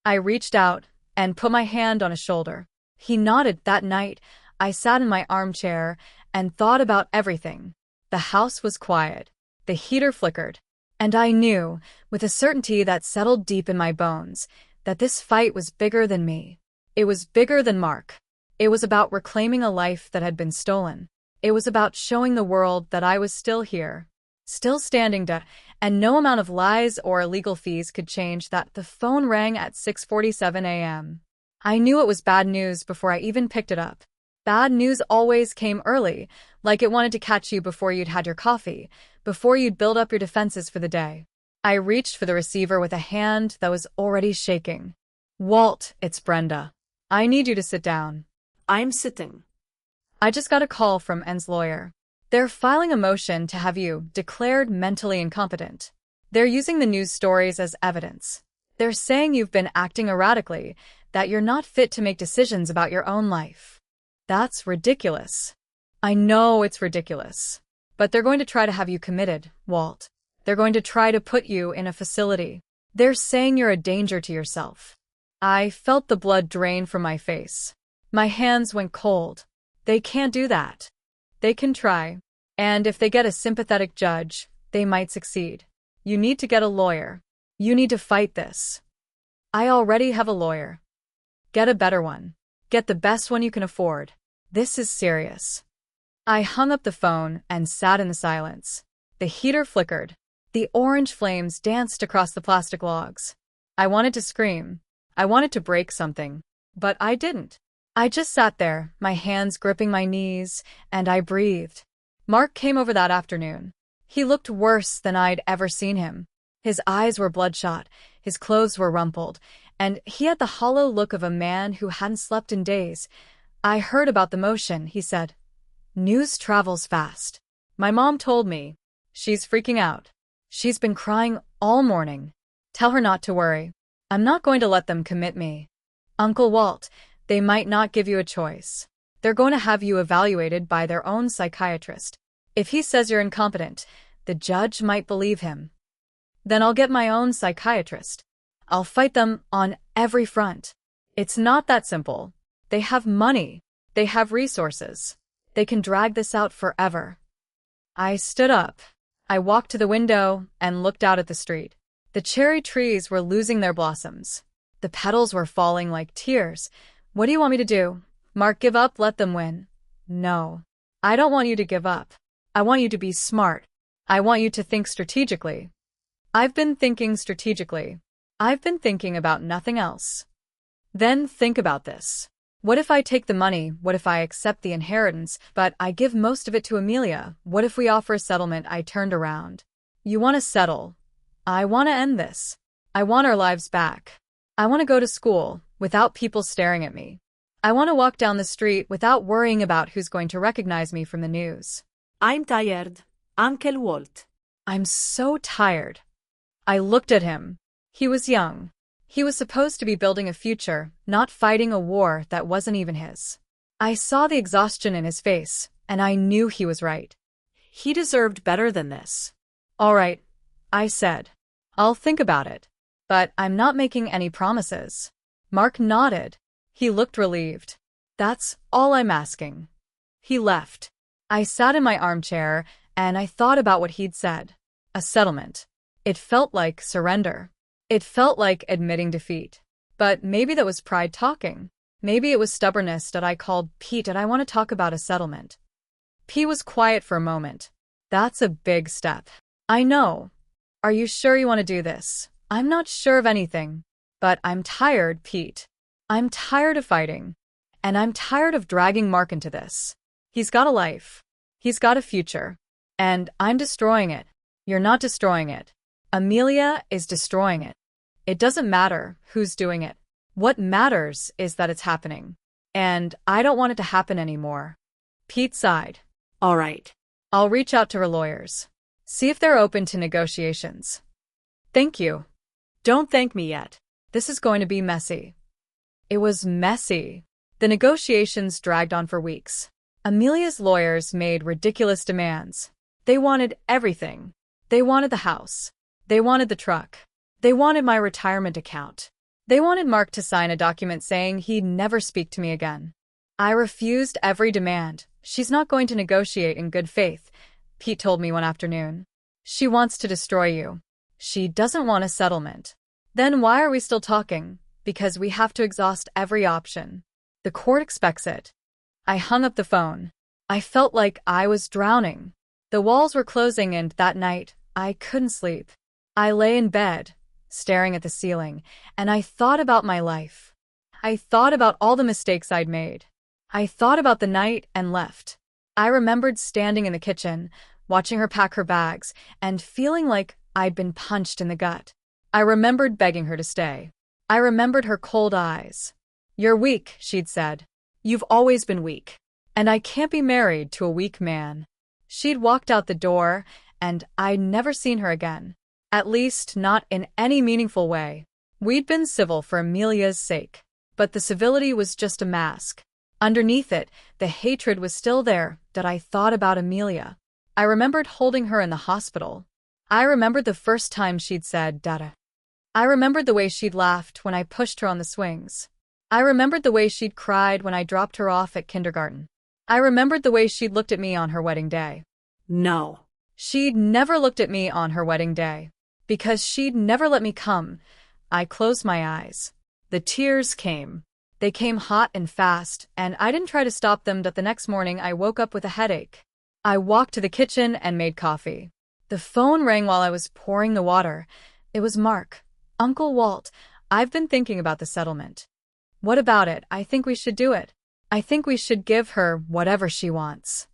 I reached out and put my hand on his shoulder. He nodded. That night, I sat in my armchair and thought about everything. The house was quiet. The heater flickered. And I knew, with a certainty that settled deep in my bones, that this fight was bigger than me. It was bigger than Mark. It was about reclaiming a life that had been stolen. It was about showing the world that I was still here, still standing, and no amount of lies or illegal fees could change that. The phone rang at 6:47 a.m. I knew it was bad news before I even picked it up. Bad news always came early, like it wanted to catch you before you'd had your coffee, before you'd build up your defenses for the day. I reached for the receiver with a hand that was already shaking. Walt, it's Brenda. I need you to sit down. I'm sitting. I just got a call from Anne's lawyer. They're filing a motion to have you declared mentally incompetent. They're using the news stories as evidence. They're saying you've been acting erratically, that you're not fit to make decisions about your own life. That's ridiculous. I know it's ridiculous. But they're going to try to have you committed, Walt. They're going to try to put you in a facility. They're saying you're a danger to yourself. I felt the blood drain from my face. My hands went cold. They can't do that. They can try. And if they get a sympathetic judge, they might succeed. You need to get a lawyer. You need to fight this. I already have a lawyer. Get a better one. Get the best one you can afford. This is serious. I hung up the phone and sat in the silence. The heater flickered. The orange flames danced across the plastic logs. I wanted to scream. I wanted to break something. But I didn't. I just sat there, my hands gripping my knees, and I breathed. Mark came over that afternoon. He looked worse than I'd ever seen him. His eyes were bloodshot, his clothes were rumpled, and he had the hollow look of a man who hadn't slept in days. I heard about the motion, he said. News travels fast. My mom told me. She's freaking out. She's been crying all morning. Tell her not to worry. I'm not going to let them commit me. Uncle Walt, they might not give you a choice. They're going to have you evaluated by their own psychiatrist. If he says you're incompetent, the judge might believe him. Then I'll get my own psychiatrist. I'll fight them on every front. It's not that simple. They have money. They have resources. They can drag this out forever. I stood up. I walked to the window and looked out at the street. The cherry trees were losing their blossoms. The petals were falling like tears. What do you want me to do? Mark, give up, let them win. No. I don't want you to give up. I want you to be smart. I want you to think strategically. I've been thinking strategically. I've been thinking about nothing else. Then think about this. What if I take the money? What if I accept the inheritance, but I give most of it to Amelia? What if we offer a settlement? I turned around. You want to settle? I want to end this. I want our lives back. I want to go to school without people staring at me. I want to walk down the street without worrying about who's going to recognize me from the news. I'm tired. Uncle Walt. I'm so tired. I looked at him. He was young. He was supposed to be building a future, not fighting a war that wasn't even his. I saw the exhaustion in his face, and I knew he was right. He deserved better than this. All right, I said. I'll think about it. But I'm not making any promises. Mark nodded. He looked relieved. That's all I'm asking. He left. I sat in my armchair, and I thought about what he'd said. A settlement. It felt like surrender. It felt like admitting defeat. But maybe that was pride talking. Maybe it was stubbornness that I called Pete and I want to talk about a settlement. Pete was quiet for a moment. That's a big step. I know. Are you sure you want to do this? I'm not sure of anything. But I'm tired, Pete. I'm tired of fighting. And I'm tired of dragging Mark into this. He's got a life. He's got a future. And I'm destroying it. You're not destroying it. Amelia is destroying it. It doesn't matter who's doing it. What matters is that it's happening. And I don't want it to happen anymore. Pete sighed. All right. I'll reach out to her lawyers. See if they're open to negotiations. Thank you. Don't thank me yet. This is going to be messy. It was messy. The negotiations dragged on for weeks. Amelia's lawyers made ridiculous demands. They wanted everything. They wanted the house. They wanted the truck. They wanted my retirement account. They wanted Mark to sign a document saying he'd never speak to me again. I refused every demand. She's not going to negotiate in good faith, Pete told me one afternoon. She wants to destroy you. She doesn't want a settlement. Then why are we still talking? Because we have to exhaust every option. The court expects it. I hung up the phone. I felt like I was drowning. The walls were closing and that night, I couldn't sleep. I lay in bed, staring at the ceiling, and I thought about my life. I thought about all the mistakes I'd made. I thought about the night and left. I remembered standing in the kitchen, watching her pack her bags, and feeling like I'd been punched in the gut. I remembered begging her to stay. I remembered her cold eyes. You're weak, she'd said. You've always been weak. And I can't be married to a weak man. She'd walked out the door, and I'd never seen her again. At least not in any meaningful way. We'd been civil for Amelia's sake. But the civility was just a mask. Underneath it, the hatred was still there that I thought about Amelia. I remembered holding her in the hospital. I remembered the first time she'd said, Dada. I remembered the way she'd laughed when I pushed her on the swings. I remembered the way she'd cried when I dropped her off at kindergarten. I remembered the way she'd looked at me on her wedding day. No. She'd never looked at me on her wedding day. Because she'd never let me come. I closed my eyes. The tears came. They came hot and fast, and I didn't try to stop them. That the next morning I woke up with a headache. I walked to the kitchen and made coffee. The phone rang while I was pouring the water. It was Mark. Uncle Walt, I've been thinking about the settlement. What about it? I think we should do it. I think we should give her whatever she wants.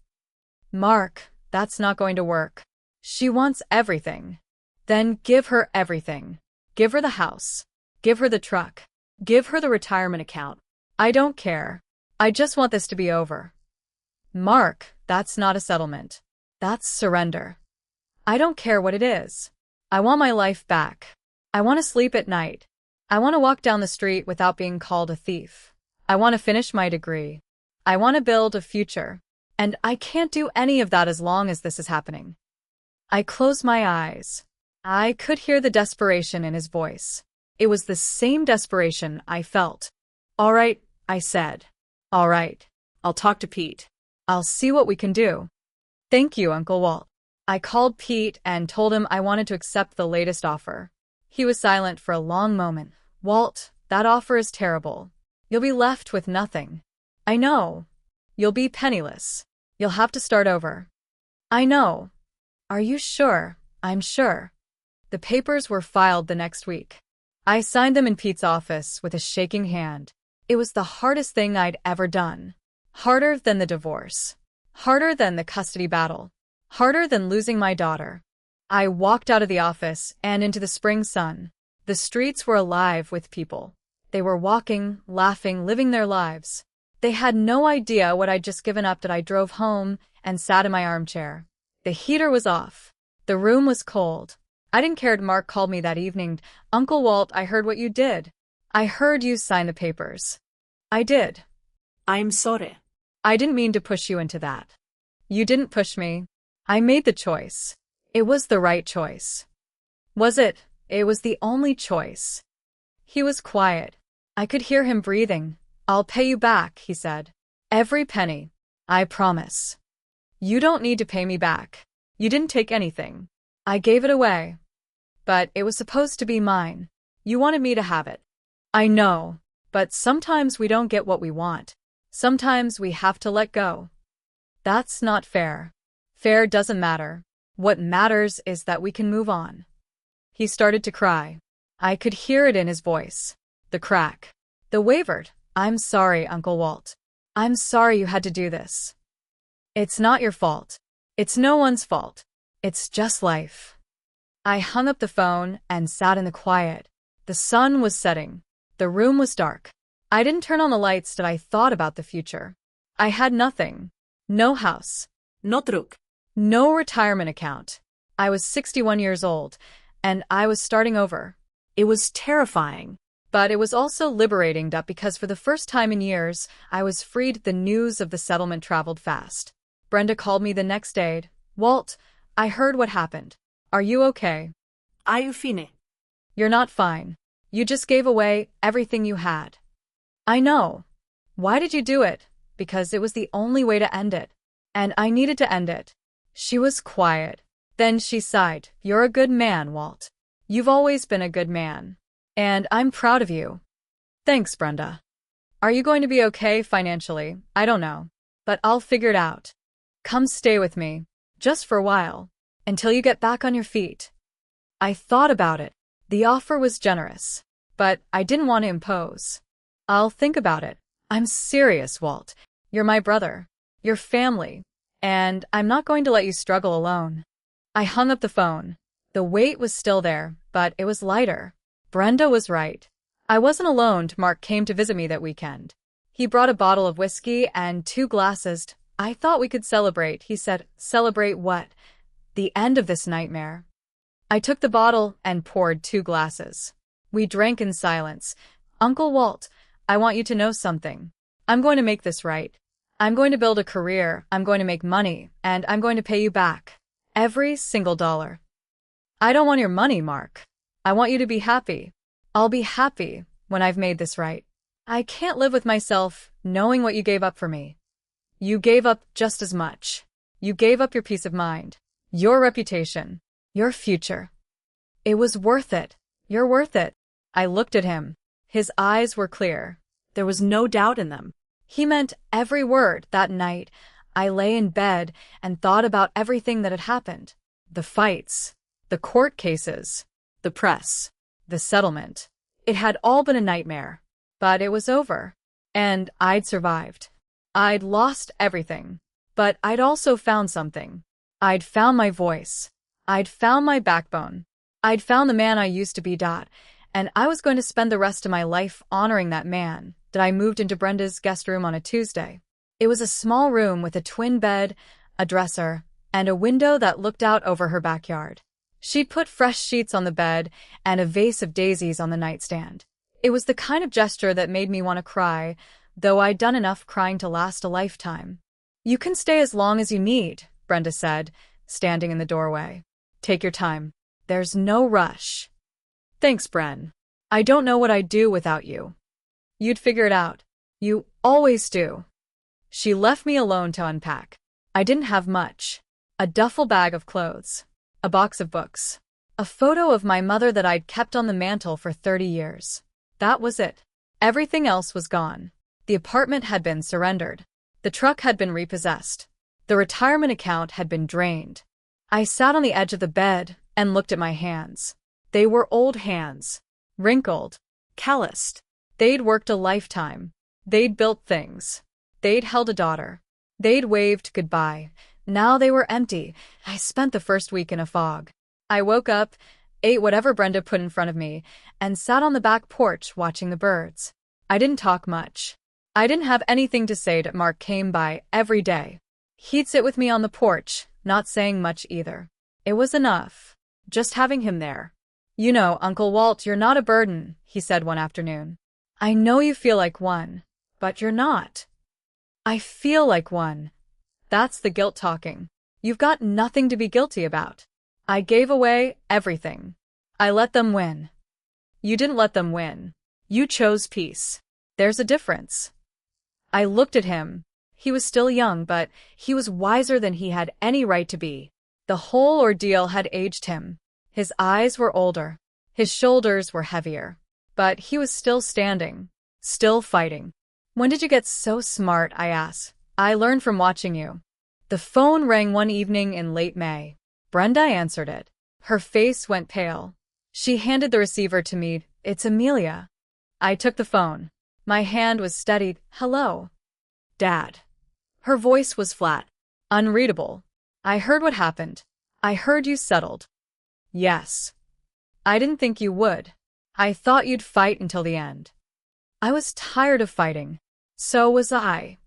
Mark, that's not going to work. She wants everything. Then give her everything. Give her the house. Give her the truck. Give her the retirement account. I don't care. I just want this to be over. Mark, that's not a settlement. That's surrender. I don't care what it is. I want my life back. I want to sleep at night. I want to walk down the street without being called a thief. I want to finish my degree. I want to build a future. And I can't do any of that as long as this is happening. I closed my eyes. I could hear the desperation in his voice. It was the same desperation I felt. All right, I said. All right. I'll talk to Pete. I'll see what we can do. Thank you, Uncle Walt. I called Pete and told him I wanted to accept the latest offer. He was silent for a long moment. Walt, that offer is terrible. You'll be left with nothing. I know. You'll be penniless. You'll have to start over. I know. Are you sure? I'm sure. The papers were filed the next week. I signed them in Pete's office with a shaking hand. It was the hardest thing I'd ever done. Harder than the divorce. Harder than the custody battle. Harder than losing my daughter. I walked out of the office and into the spring sun. The streets were alive with people. They were walking, laughing, living their lives. They had no idea what I'd just given up. That I drove home and sat in my armchair. The heater was off. The room was cold. I didn't care. Mark called me that evening. Uncle Walt, I heard what you did. I heard you sign the papers. I did. I'm sorry. I didn't mean to push you into that. You didn't push me. I made the choice. It was the right choice. Was it? It was the only choice. He was quiet. I could hear him breathing. I'll pay you back, he said. Every penny. I promise. You don't need to pay me back. You didn't take anything. I gave it away. But it was supposed to be mine. You wanted me to have it. I know. But sometimes we don't get what we want. Sometimes we have to let go. That's not fair. Fair doesn't matter. What matters is that we can move on. He started to cry. I could hear it in his voice. The crack. The wavered. I'm sorry, Uncle Walt. I'm sorry you had to do this. It's not your fault. It's no one's fault. It's just life. I hung up the phone and sat in the quiet. The sun was setting. The room was dark. I didn't turn on the lights. That I thought about the future. I had nothing. No house. No truck. No retirement account. I was 61 years old, and I was starting over. It was terrifying. But it was also liberating, because for the first time in years, I was freed. The news of the settlement traveled fast. Brenda called me the next day. Walt, I heard what happened. Are you okay? Are you fine? You're not fine. You just gave away everything you had. I know. Why did you do it? Because it was the only way to end it. And I needed to end it. She was quiet. Then she sighed. You're a good man, Walt. You've always been a good man. And I'm proud of you. Thanks, Brenda. Are you going to be okay financially? I don't know. But I'll figure it out. Come stay with me. Just for a while. Until you get back on your feet. I thought about it. The offer was generous. But I didn't want to impose. I'll think about it. I'm serious, Walt. You're my brother. Your family. And I'm not going to let you struggle alone. I hung up the phone. The weight was still there, but it was lighter. Brenda was right. I wasn't alone. Mark came to visit me that weekend. He brought a bottle of whiskey and 2 glasses. I thought we could celebrate, he said. Celebrate what? The end of this nightmare. I took the bottle and poured 2 glasses. We drank in silence. Uncle Walt, I want you to know something. I'm going to make this right. I'm going to build a career, I'm going to make money, and I'm going to pay you back. Every single dollar. I don't want your money, Mark. I want you to be happy. I'll be happy when I've made this right. I can't live with myself knowing what you gave up for me. You gave up just as much. You gave up your peace of mind, your reputation, your future. It was worth it. You're worth it. I looked at him. His eyes were clear. There was no doubt in them. He meant every word. That night, I lay in bed and thought about everything that had happened. The fights, the court cases, the press, the settlement. It had all been a nightmare. But it was over. And I'd survived. I'd lost everything. But I'd also found something. I'd found my voice. I'd found my backbone. I'd found the man I used to be. And I was going to spend the rest of my life honoring that man. I moved into Brenda's guest room on a Tuesday. It was a small room with a twin bed, a dresser, and a window that looked out over her backyard. She'd put fresh sheets on the bed and a vase of daisies on the nightstand. It was the kind of gesture that made me want to cry, though I'd done enough crying to last a lifetime. You can stay as long as you need, Brenda said, standing in the doorway. Take your time. There's no rush. Thanks, Bren. I don't know what I'd do without you. You'd figure it out. You always do. She left me alone to unpack. I didn't have much. A duffel bag of clothes. A box of books. A photo of my mother that I'd kept on the mantel for 30 years. That was it. Everything else was gone. The apartment had been surrendered. The truck had been repossessed. The retirement account had been drained. I sat on the edge of the bed and looked at my hands. They were old hands. Wrinkled. Calloused. They'd worked a lifetime. They'd built things. They'd held a daughter. They'd waved goodbye. Now they were empty. I spent the first week in a fog. I woke up, ate whatever Brenda put in front of me, and sat on the back porch watching the birds. I didn't talk much. I didn't have anything to say. Mark came by every day. He'd sit with me on the porch, not saying much either. It was enough. Just having him there. You know, Uncle Walt, you're not a burden, he said one afternoon. I know you feel like one, but you're not. I feel like one. That's the guilt talking. You've got nothing to be guilty about. I gave away everything. I let them win. You didn't let them win. You chose peace. There's a difference. I looked at him. He was still young, but he was wiser than he had any right to be. The whole ordeal had aged him. His eyes were older. His shoulders were heavier. But he was still standing. Still fighting. When did you get so smart? I asked. I learned from watching you. The phone rang one evening in late May. Brenda answered it. Her face went pale. She handed the receiver to me. It's Amelia. I took the phone. My hand was steadied. Hello. Dad. Her voice was flat. Unreadable. I heard what happened. I heard you settled. Yes. I didn't think you would. I thought you'd fight until the end. I was tired of fighting. So was I.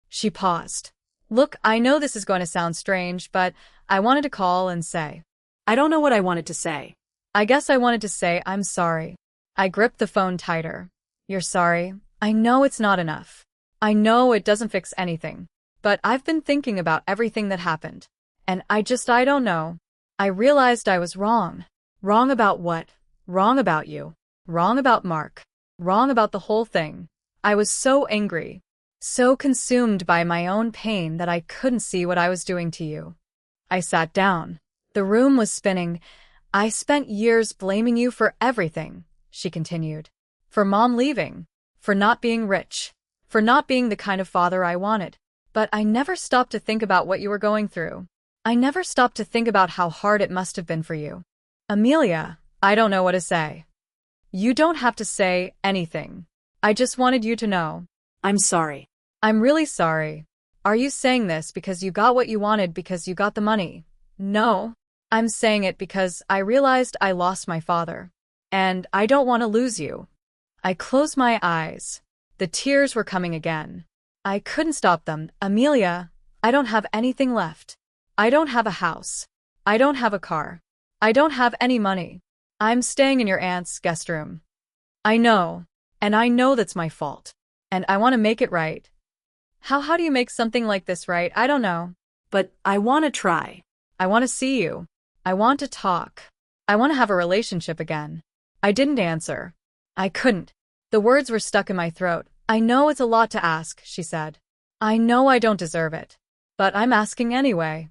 She paused. Look, I know this is going to sound strange, but I wanted to call and say. I don't know what I wanted to say. I guess I wanted to say I'm sorry. I gripped the phone tighter. You're sorry. I know it's not enough. I know it doesn't fix anything. But I've been thinking about everything that happened. And I don't know. I realized I was wrong. Wrong about what? Wrong about you. Wrong about Mark. Wrong about the whole thing. I was so angry. So consumed by my own pain that I couldn't see what I was doing to you. I sat down. The room was spinning. I spent years blaming you for everything, she continued. For Mom leaving. For not being rich. For not being the kind of father I wanted. But I never stopped to think about what you were going through. I never stopped to think about how hard it must have been for you. Amelia, I don't know what to say. You don't have to say anything. I just wanted you to know. I'm sorry. I'm really sorry. Are you saying this because you got what you wanted because you got the money? No. I'm saying it because I realized I lost my father. And I don't want to lose you. I closed my eyes. The tears were coming again. I couldn't stop them. Amelia, I don't have anything left. I don't have a house. I don't have a car. I don't have any money. I'm staying in your aunt's guest room. I know. And I know that's my fault. And I want to make it right. How do you make something like this right? I don't know. But I want to try. I want to see you. I want to talk. I want to have a relationship again. I didn't answer. I couldn't. The words were stuck in my throat. I know it's a lot to ask, she said. I know I don't deserve it. But I'm asking anyway.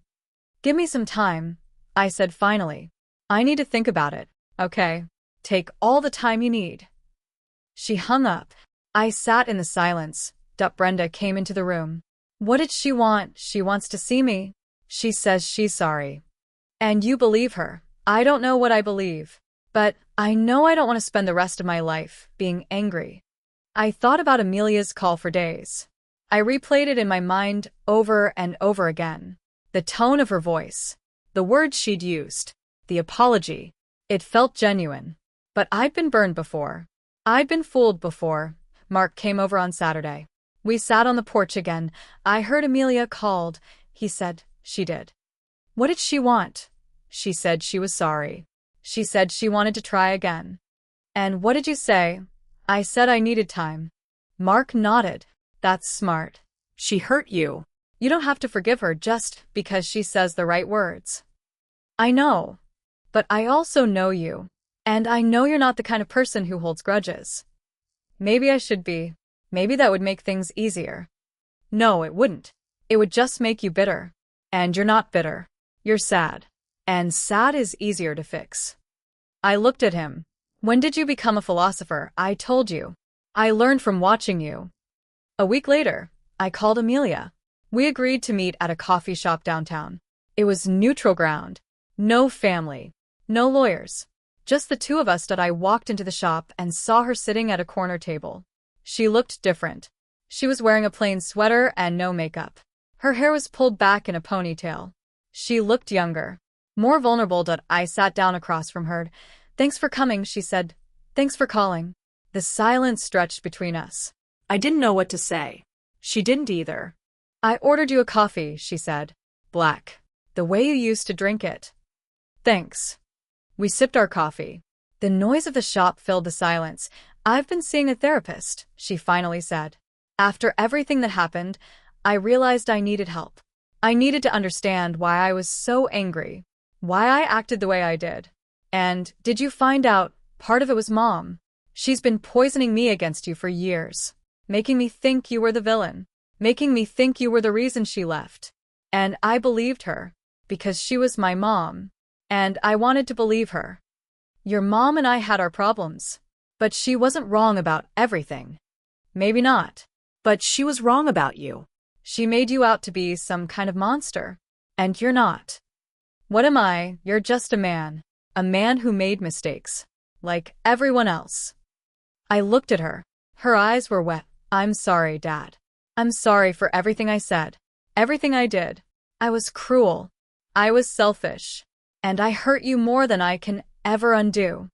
Give me some time, I said finally. I need to think about it, okay? Take all the time you need. She hung up. I sat in the silence. Brenda came into the room. What did she want? She wants to see me. She says she's sorry. And you believe her. I don't know what I believe. But I know I don't want to spend the rest of my life being angry. I thought about Amelia's call for days. I replayed it in my mind over and over again. The tone of her voice. The words she'd used. The apology. It felt genuine. But I'd been burned before. I'd been fooled before. Mark came over on Saturday. We sat on the porch again. I heard Amelia called. He said she did. What did she want? She said she was sorry. She said she wanted to try again. And what did you say? I said I needed time. Mark nodded. That's smart. She hurt you. You don't have to forgive her just because she says the right words. I know. But I also know you. And I know you're not the kind of person who holds grudges. Maybe I should be. Maybe that would make things easier. No, it wouldn't. It would just make you bitter. And you're not bitter. You're sad. And sad is easier to fix. I looked at him. When did you become a philosopher? I told you. I learned from watching you. A week later, I called Amelia. We agreed to meet at a coffee shop downtown. It was neutral ground. No family. No lawyers. Just the two of us. I walked into the shop and saw her sitting at a corner table. She looked different. She was wearing a plain sweater and no makeup. Her hair was pulled back in a ponytail. She looked younger. More vulnerable. I sat down across from her. Thanks for coming, she said. Thanks for calling. The silence stretched between us. I didn't know what to say. She didn't either. I ordered you a coffee, she said. Black. The way you used to drink it. Thanks. We sipped our coffee. The noise of the shop filled the silence. I've been seeing a therapist, she finally said. After everything that happened, I realized I needed help. I needed to understand why I was so angry, why I acted the way I did. And, did you find out, part of it was Mom. She's been poisoning me against you for years, making me think you were the villain, making me think you were the reason she left. And I believed her, because she was my mom, and I wanted to believe her. Your mom and I had our problems, but she wasn't wrong about everything. Maybe not. But she was wrong about you. She made you out to be some kind of monster, and you're not. What am I? You're just a man who made mistakes, like everyone else. I looked at her. Her eyes were wet. I'm sorry, Dad. I'm sorry for everything I said, everything I did. I was cruel. I was selfish. And I hurt you more than I can ever undo.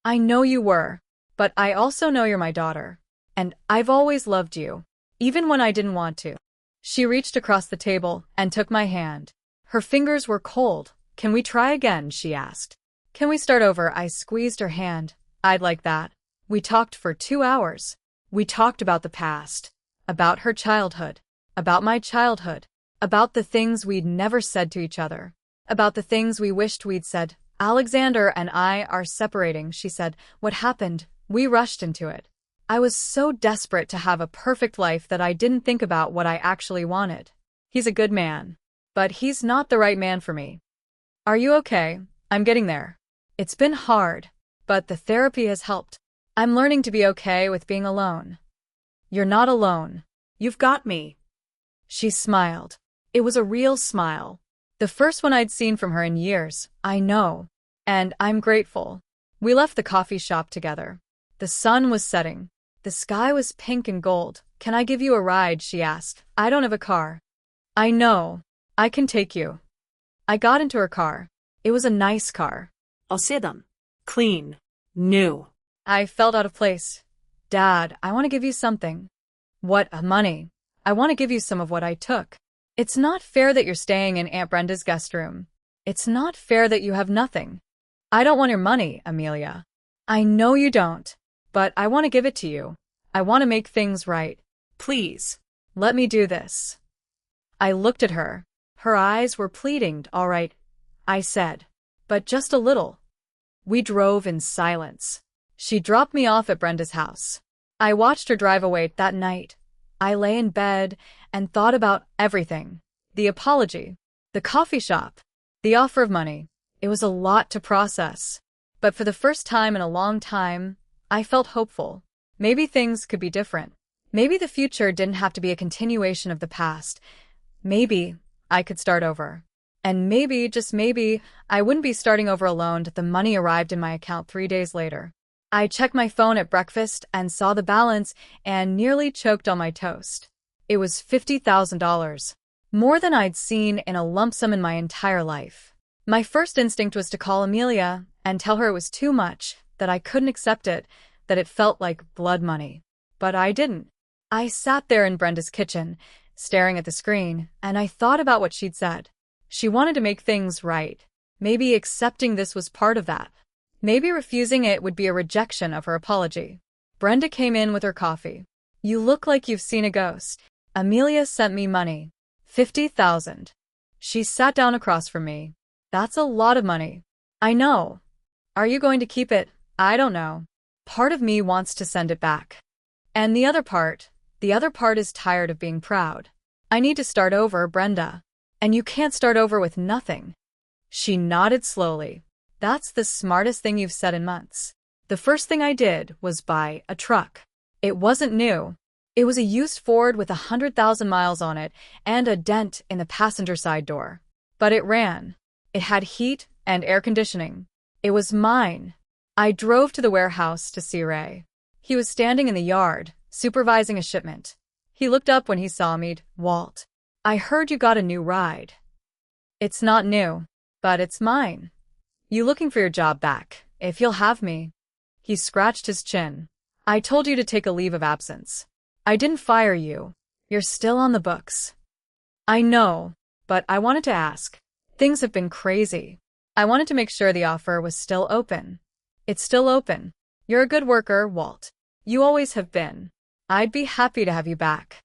I know you were, but I also know you're my daughter. And I've always loved you, even when I didn't want to. She reached across the table and took my hand. Her fingers were cold. Can we try again? She asked. Can we start over? I squeezed her hand. I'd like that. We talked for 2 hours. We talked about the past, about her childhood, about my childhood, about the things we'd never said to each other, about the things we wished we'd said. Alexander and I are separating, she said. What happened? We rushed into it. I was so desperate to have a perfect life that I didn't think about what I actually wanted. He's a good man, but he's not the right man for me. Are you okay? I'm getting there. It's been hard, but the therapy has helped. I'm learning to be okay with being alone. You're not alone. You've got me. She smiled. It was a real smile. The first one I'd seen from her in years, I know. And I'm grateful. We left the coffee shop together. The sun was setting. The sky was pink and gold. Can I give you a ride? She asked. I don't have a car. I know. I can take you. I got into her car. It was a nice car. I'll see them. Clean. New. I felt out of place. Dad, I want to give you something. What? Money. I want to give you some of what I took. It's not fair that you're staying in Aunt Brenda's guest room. It's not fair that you have nothing. I don't want your money, Amelia. I know you don't, but I want to give it to you. I want to make things right. Please, let me do this. I looked at her. Her eyes were pleading. All right, I said, but just a little. We drove in silence. She dropped me off at Brenda's house. I watched her drive away. That night, I lay in bed and thought about everything. The apology, the coffee shop, the offer of money. It was a lot to process. But for the first time in a long time, I felt hopeful. Maybe things could be different. Maybe the future didn't have to be a continuation of the past. Maybe I could start over. And maybe, just maybe, I wouldn't be starting over alone. The money arrived in my account 3 days later. I checked my phone at breakfast and saw the balance and nearly choked on my toast. It was $50,000, more than I'd seen in a lump sum in my entire life. My first instinct was to call Amelia and tell her it was too much, that I couldn't accept it, that it felt like blood money. But I didn't. I sat there in Brenda's kitchen, staring at the screen, and I thought about what she'd said. She wanted to make things right. Maybe accepting this was part of that. Maybe refusing it would be a rejection of her apology. Brenda came in with her coffee. You look like you've seen a ghost. Amelia sent me money. $50,000. She sat down across from me. That's a lot of money. I know. Are you going to keep it? I don't know. Part of me wants to send it back. And the other part is tired of being proud. I need to start over, Brenda. And you can't start over with nothing. She nodded slowly. That's the smartest thing you've said in months. The first thing I did was buy a truck. It wasn't new. It was a used Ford with 100,000 miles on it and a dent in the passenger side door. But it ran. It had heat and air conditioning. It was mine. I drove to the warehouse to see Ray. He was standing in the yard, supervising a shipment. He looked up when he saw me. Walt, I heard you got a new ride. It's not new. But it's mine. You looking for your job back, if you'll have me. He scratched his chin. I told you to take a leave of absence. I didn't fire you. You're still on the books. I know, but I wanted to ask. Things have been crazy. I wanted to make sure the offer was still open. It's still open. You're a good worker, Walt. You always have been. I'd be happy to have you back.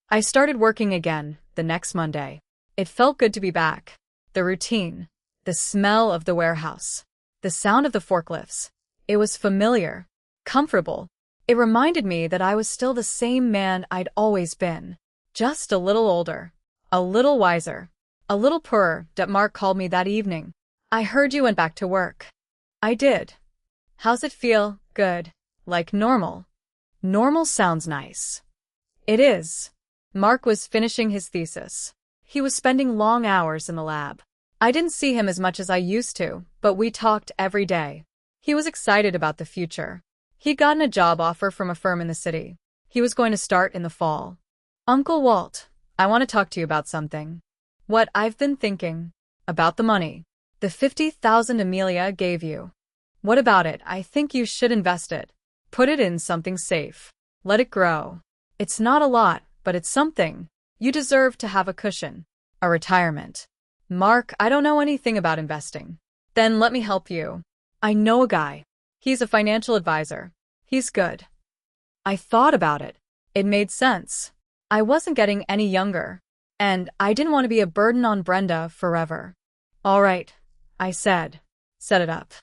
I started working again the next Monday. It felt good to be back. The routine, the smell of the warehouse, the sound of the forklifts. It was familiar, comfortable. It reminded me that I was still the same man I'd always been, just a little older, a little wiser, a little poorer. That Mark called me that evening. I heard you went back to work. I did. How's it feel? Good. Like normal. Normal sounds nice. It is. Mark was finishing his thesis. He was spending long hours in the lab. I didn't see him as much as I used to, but we talked every day. He was excited about the future. He'd gotten a job offer from a firm in the city. He was going to start in the fall. Uncle Walt, I want to talk to you about something. What I've been thinking. About the money. The $50,000 Amelia gave you. What about it? I think you should invest it. Put it in something safe. Let it grow. It's not a lot, but it's something. You deserve to have a cushion. A retirement. Mark, I don't know anything about investing. Then let me help you. I know a guy. He's a financial advisor. He's good. I thought about it. It made sense. I wasn't getting any younger. And I didn't want to be a burden on Brenda forever. All right, I said. Set it up.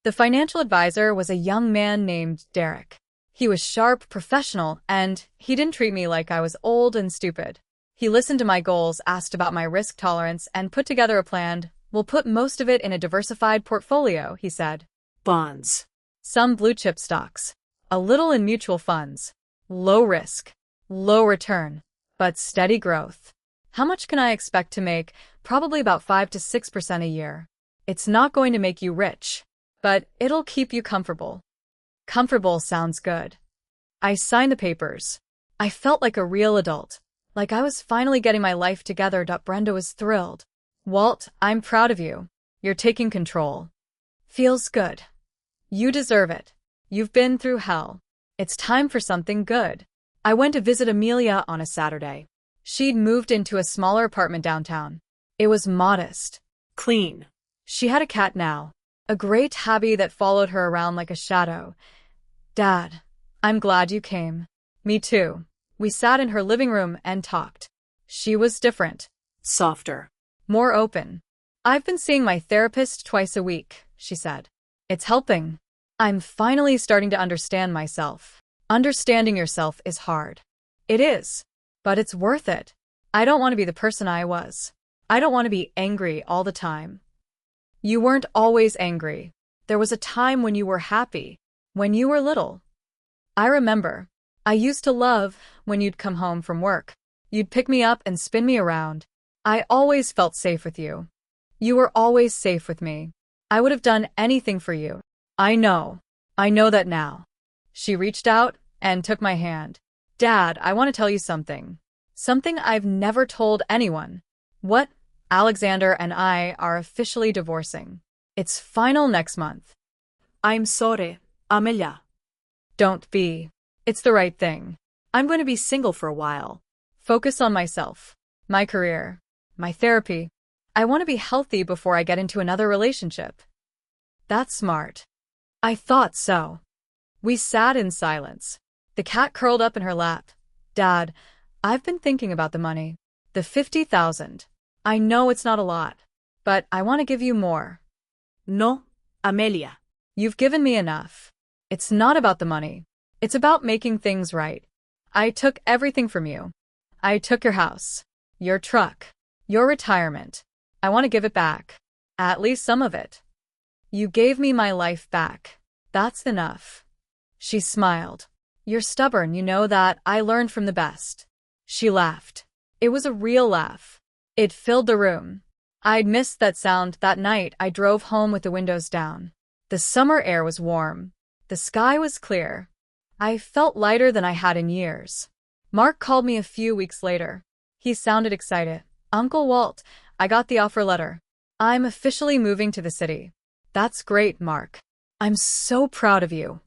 The financial advisor was a young man named Derek. He was sharp, professional, and he didn't treat me like I was old and stupid. He listened to my goals, asked about my risk tolerance, and put together a plan. We'll put most of it in a diversified portfolio, he said. Bonds. Some blue-chip stocks. A little in mutual funds. Low risk. Low return. But steady growth. How much can I expect to make? Probably about 5 to 6% a year. It's not going to make you rich, but it'll keep you comfortable. Comfortable sounds good. I signed the papers. I felt like a real adult. Like I was finally getting my life together. Brenda was thrilled. Walt, I'm proud of you. You're taking control. Feels good. You deserve it. You've been through hell. It's time for something good. I went to visit Amelia on a Saturday. She'd moved into a smaller apartment downtown. It was modest. Clean. She had a cat now. A gray tabby that followed her around like a shadow. Dad, I'm glad you came. Me too. We sat in her living room and talked. She was different. Softer. More open. I've been seeing my therapist twice a week, she said. It's helping. I'm finally starting to understand myself. Understanding yourself is hard. It is. But it's worth it. I don't want to be the person I was. I don't want to be angry all the time. You weren't always angry. There was a time when you were happy. When you were little. I remember. I used to love when you'd come home from work. You'd pick me up and spin me around. I always felt safe with you. You were always safe with me. I would have done anything for you. I know. I know that now. She reached out and took my hand. Dad, I want to tell you something. Something I've never told anyone. What? Alexander and I are officially divorcing. It's final next month. I'm sorry, Amelia. Don't be. It's the right thing. I'm going to be single for a while. Focus on myself, my career, my therapy. I want to be healthy before I get into another relationship. That's smart. I thought so. We sat in silence. The cat curled up in her lap. Dad, I've been thinking about the money. The $50,000. I know it's not a lot, but I want to give you more. No, Amelia. You've given me enough. It's not about the money. It's about making things right. I took everything from you. I took your house, your truck, your retirement. I want to give it back. At least some of it. You gave me my life back. That's enough. She smiled. You're stubborn, you know that. I learned from the best. She laughed. It was a real laugh. It filled the room. I'd missed that sound. That night I drove home with the windows down. The summer air was warm. The sky was clear. I felt lighter than I had in years. Mark called me a few weeks later. He sounded excited. Uncle Walt, I got the offer letter. I'm officially moving to the city. That's great, Mark. I'm so proud of you.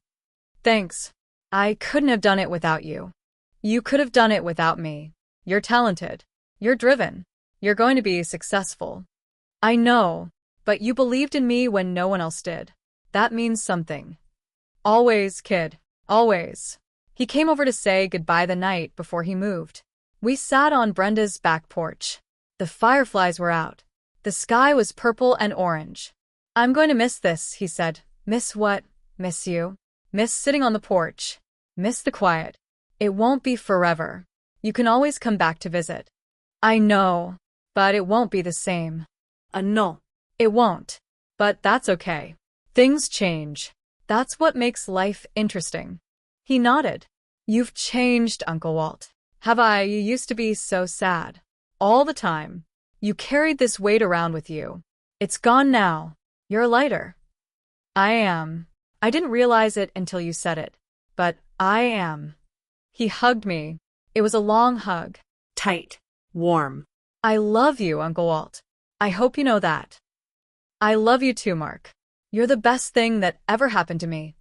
Thanks. I couldn't have done it without you. You could have done it without me. You're talented. You're driven. You're going to be successful. I know, but you believed in me when no one else did. That means something. Always, kid. Always. He came over to say goodbye the night before he moved. We sat on Brenda's back porch. The fireflies were out. The sky was purple and orange. I'm going to miss this, he said. Miss what? Miss you. Miss sitting on the porch. Miss the quiet. It won't be forever. You can always come back to visit. I know, but it won't be the same. No. It won't. But that's okay. Things change. That's what makes life interesting. He nodded. You've changed, Uncle Walt. Have I? You used to be so sad. All the time. You carried this weight around with you. It's gone now. You're lighter. I am. I didn't realize it until you said it. But I am. He hugged me. It was a long hug. Tight. Warm. I love you, Uncle Walt. I hope you know that. I love you too, Mark. You're the best thing that ever happened to me.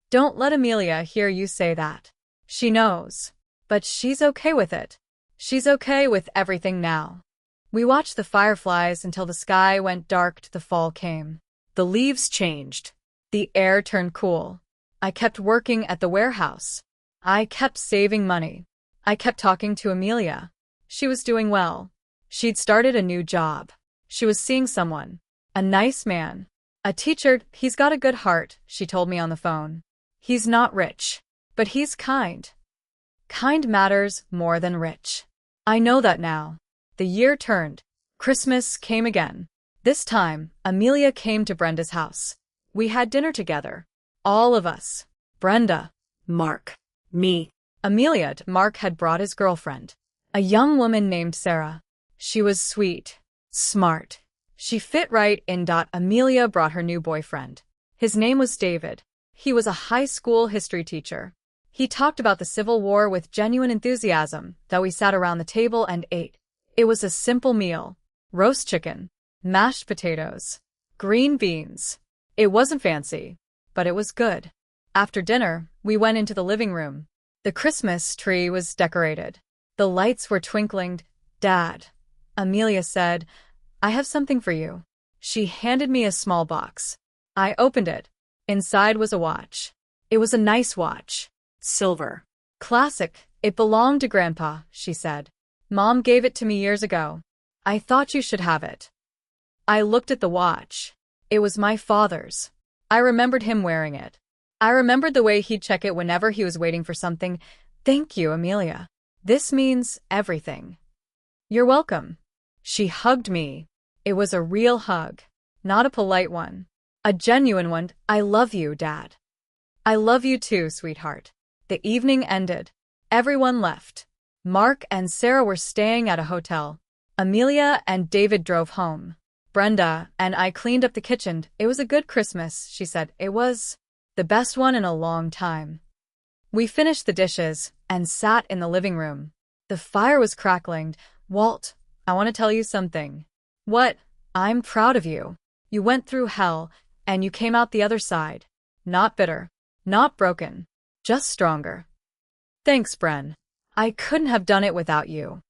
Don't let Amelia hear you say that. She knows. But she's okay with it. She's okay with everything now. We watched the fireflies until the sky went dark. The fall came. The leaves changed. The air turned cool. I kept working at the warehouse. I kept saving money. I kept talking to Amelia. She was doing well. She'd started a new job. She was seeing someone. A nice man. A teacher. He's got a good heart, she told me on the phone. He's not rich. But he's kind. Kind matters more than rich. I know that now. The year turned. Christmas came again. This time, Amelia came to Brenda's house. We had dinner together. All of us. Brenda. Mark. Me. Amelia. Mark had brought his girlfriend. A young woman named Sarah. She was sweet. Smart. She fit right in. Amelia brought her new boyfriend. His name was David. He was a high school history teacher. He talked about the Civil War with genuine enthusiasm, though we sat around the table and ate. It was a simple meal. Roast chicken. Mashed potatoes. Green beans. It wasn't fancy, but it was good. After dinner, we went into the living room. The Christmas tree was decorated. The lights were twinkling. Dad, Amelia said, I have something for you. She handed me a small box. I opened it. Inside was a watch. It was a nice watch. Silver. Classic. It belonged to Grandpa, she said. Mom gave it to me years ago. I thought you should have it. I looked at the watch. It was my father's. I remembered him wearing it. I remembered the way he'd check it whenever he was waiting for something. Thank you, Amelia. This means everything. You're welcome. She hugged me. It was a real hug. Not a polite one. A genuine one. I love you, Dad. I love you too, sweetheart. The evening ended. Everyone left. Mark and Sarah were staying at a hotel. Amelia and David drove home. Brenda and I cleaned up the kitchen. It was a good Christmas, she said. It was the best one in a long time. We finished the dishes and sat in the living room. The fire was crackling. Walt, I want to tell you something. What? I'm proud of you. You went through hell, and you came out the other side. Not bitter. Not broken. Just stronger. Thanks, Bren. I couldn't have done it without you.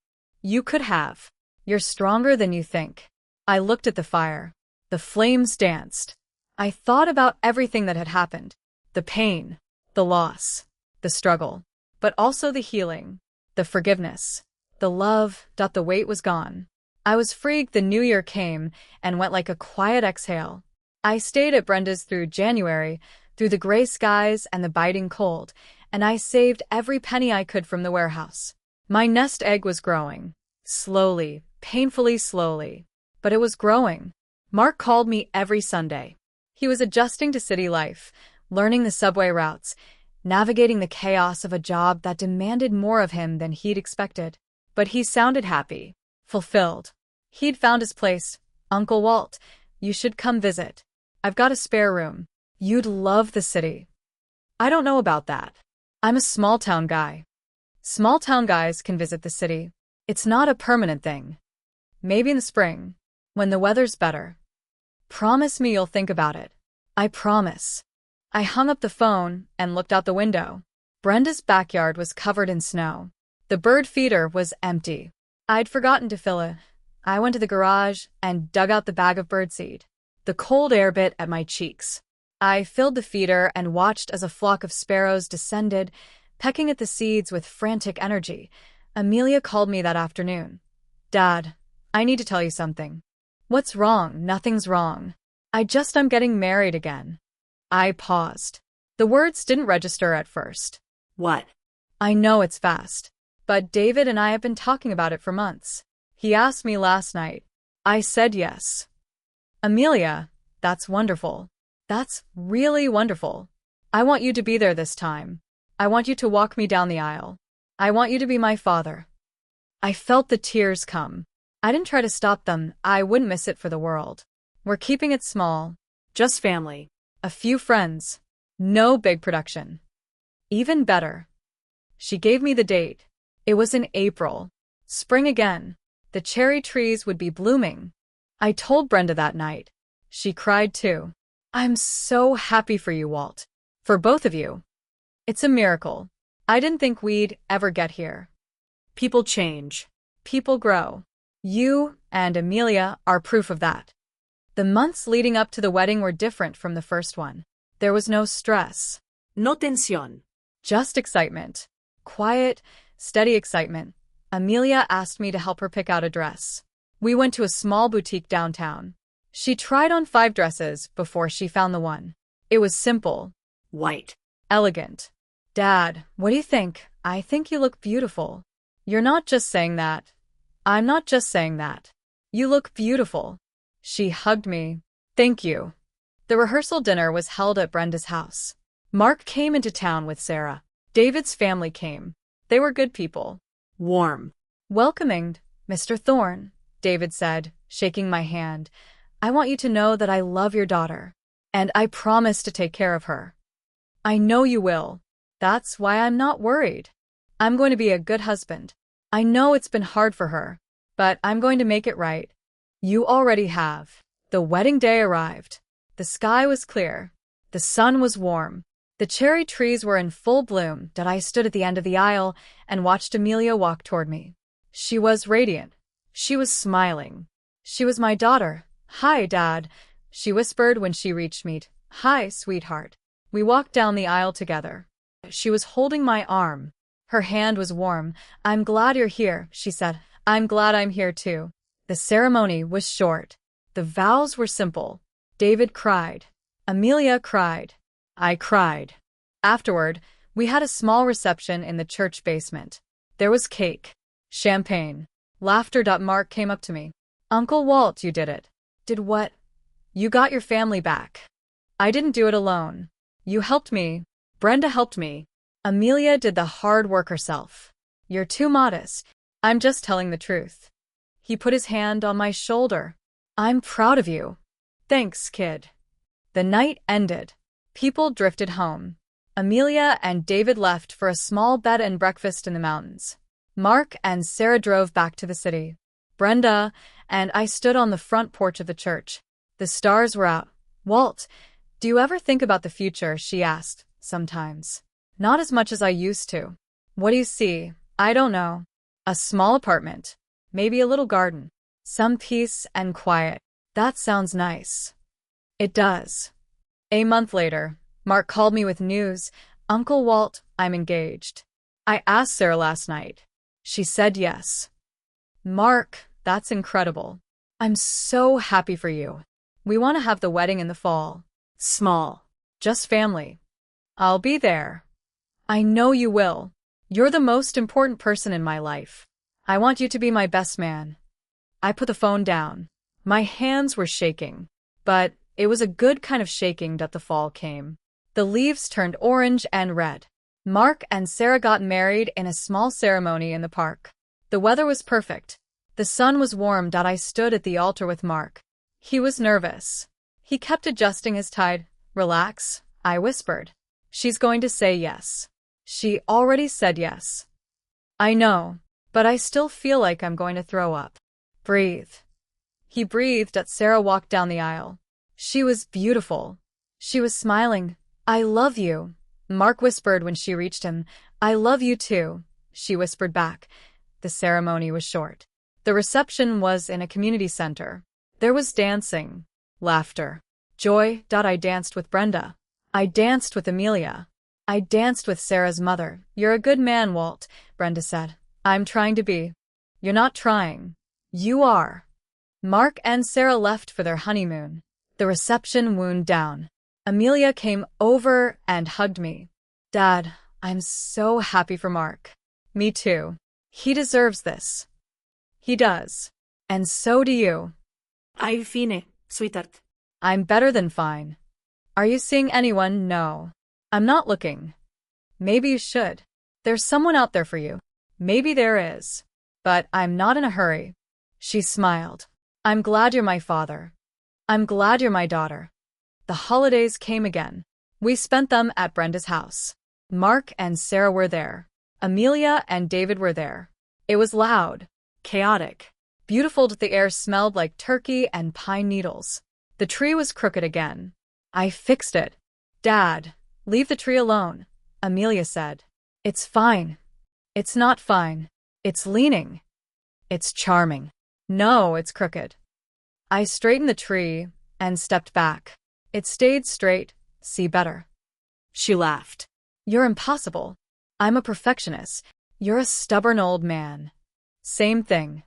You could have. You're stronger than you think. I looked at the fire. The flames danced. I thought about everything that had happened. The pain, the loss, the struggle, but also the healing, the forgiveness, the love. The weight was gone. I was free. The new year came and went like a quiet exhale. I stayed at Brenda's through January, through the gray skies and the biting cold, and I saved every penny I could from the warehouse. My nest egg was growing. Slowly, painfully slowly. But it was growing. Mark called me every Sunday. He was adjusting to city life, learning the subway routes, navigating the chaos of a job that demanded more of him than he'd expected. But he sounded happy, fulfilled. He'd found his place. Uncle Walt, you should come visit. I've got a spare room. You'd love the city. I don't know about that. I'm a small-town guy. Small-town guys can visit the city. It's not a permanent thing. Maybe in the spring. When the weather's better. Promise me you'll think about it. I promise. I hung up the phone and looked out the window. Brenda's backyard was covered in snow. The bird feeder was empty. I'd forgotten to fill it. I went to the garage and dug out the bag of birdseed. The cold air bit at my cheeks. I filled the feeder and watched as a flock of sparrows descended, pecking at the seeds with frantic energy. Amelia called me that afternoon. Dad, I need to tell you something. What's wrong? Nothing's wrong. I'm getting married again. I paused. The words didn't register at first. What? I know it's fast, but David and I have been talking about it for months. He asked me last night. I said yes. Amelia, that's wonderful. That's really wonderful. I want you to be there this time. I want you to walk me down the aisle. I want you to be my father. I felt the tears come. I didn't try to stop them. I wouldn't miss it for the world. We're keeping it small. Just family. A few friends. No big production. Even better. She gave me the date. It was in April. Spring again. The cherry trees would be blooming. I told Brenda that night. She cried too. I'm so happy for you, Walt. For both of you. It's a miracle. I didn't think we'd ever get here. People change. People grow. You and Amelia are proof of that. The months leading up to the wedding were different from the first one. There was no stress. No tensión. Just excitement. Quiet, steady excitement. Amelia asked me to help her pick out a dress. We went to a small boutique downtown. She tried on 5 dresses before she found the one. It was simple. White. Elegant. Dad, what do you think? I think you look beautiful. You're not just saying that. I'm not just saying that. You look beautiful. She hugged me. Thank you. The rehearsal dinner was held at Brenda's house. Mark came into town with Sarah. David's family came. They were good people. Warm. Welcoming, Mr. Thorne, David said, shaking my hand. I want you to know that I love your daughter. And I promise to take care of her. I know you will. That's why I'm not worried. I'm going to be a good husband. I know it's been hard for her, but I'm going to make it right. You already have. The wedding day arrived. The sky was clear. The sun was warm. The cherry trees were in full bloom. I stood at the end of the aisle and watched Amelia walk toward me. She was radiant. She was smiling. She was my daughter. Hi, Dad, she whispered when she reached me. Hi, sweetheart. We walked down the aisle together. She was holding my arm. Her hand was warm. I'm glad you're here, she said. I'm glad I'm here too. The ceremony was short. The vows were simple. David cried. Amelia cried. I cried. Afterward, we had a small reception in the church basement. There was cake, champagne, laughter. Mark came up to me. Uncle Walt, you did it. Did what? You got your family back. I didn't do it alone. You helped me. Brenda helped me. Amelia did the hard work herself. You're too modest. I'm just telling the truth. He put his hand on my shoulder. I'm proud of you. Thanks, kid. The night ended. People drifted home. Amelia and David left for a small bed and breakfast in the mountains. Mark and Sarah drove back to the city. Brenda and I stood on the front porch of the church. The stars were out. Walt, do you ever think about the future? She asked. Sometimes. Not as much as I used to. What do you see? I don't know. A small apartment. Maybe a little garden. Some peace and quiet. That sounds nice. It does. A month later, Mark called me with news. Uncle Walt, I'm engaged. I asked Sarah last night. She said yes. Mark, that's incredible. I'm so happy for you. We want to have the wedding in the fall. Small. Just family. I'll be there. I know you will. You're the most important person in my life. I want you to be my best man. I put the phone down. My hands were shaking. But it was a good kind of shaking that the fall came. The leaves turned orange and red. Mark and Sarah got married in a small ceremony in the park. The weather was perfect. The sun was warm. I stood at the altar with Mark. He was nervous. He kept adjusting his tie. Relax, I whispered. She's going to say yes. She already said yes. I know, but I still feel like I'm going to throw up. Breathe. He breathed as Sarah walked down the aisle. She was beautiful. She was smiling. I love you, Mark whispered when she reached him. I love you too, she whispered back. The ceremony was short. The reception was in a community center. There was dancing, laughter, joy. I danced with Brenda. I danced with Amelia. I danced with Sarah's mother. You're a good man, Walt, Brenda said. I'm trying to be. You're not trying. You are. Mark and Sarah left for their honeymoon. The reception wound down. Amelia came over and hugged me. Dad, I'm so happy for Mark. Me too. He deserves this. He does. And so do you. Ay fine, sweetheart. I'm better than fine. Are you seeing anyone? No. I'm not looking. Maybe you should. There's someone out there for you. Maybe there is. But I'm not in a hurry. She smiled. I'm glad you're my father. I'm glad you're my daughter. The holidays came again. We spent them at Brenda's house. Mark and Sarah were there. Amelia and David were there. It was loud, chaotic, beautiful. The air smelled like turkey and pine needles. The tree was crooked again. I fixed it. Dad, leave the tree alone, Amelia said. It's fine. It's not fine. It's leaning. It's charming. No, it's crooked. I straightened the tree and stepped back. It stayed straight. See better. She laughed. You're impossible. I'm a perfectionist. You're a stubborn old man. Same thing.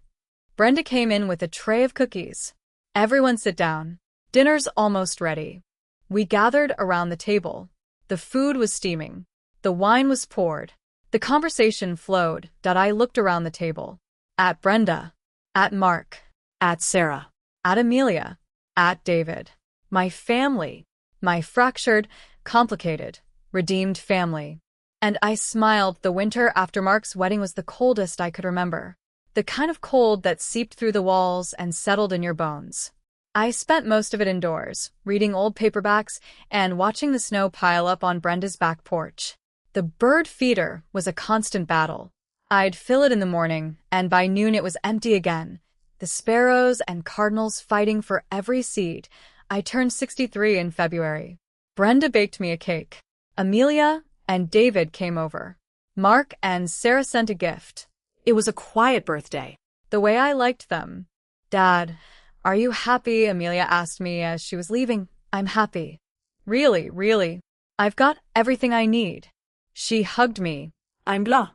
Brenda came in with a tray of cookies. Everyone sit down. Dinner's almost ready. We gathered around the table. The food was steaming. The wine was poured. The conversation flowed. I looked around the table. At Brenda. At Mark. At Sarah. At Amelia. At David. My family. My fractured, complicated, redeemed family. And I smiled. The winter after Mark's wedding was the coldest I could remember. The kind of cold that seeped through the walls and settled in your bones. I spent most of it indoors, reading old paperbacks and watching the snow pile up on Brenda's back porch. The bird feeder was a constant battle. I'd fill it in the morning, and by noon it was empty again. The sparrows and cardinals fighting for every seed. I turned 63 in February. Brenda baked me a cake. Amelia and David came over. Mark and Sarah sent a gift. It was a quiet birthday. The way I liked them. Dad, are you happy? Amelia asked me as she was leaving. I'm happy. Really, really. I've got everything I need. She hugged me. I'm blah.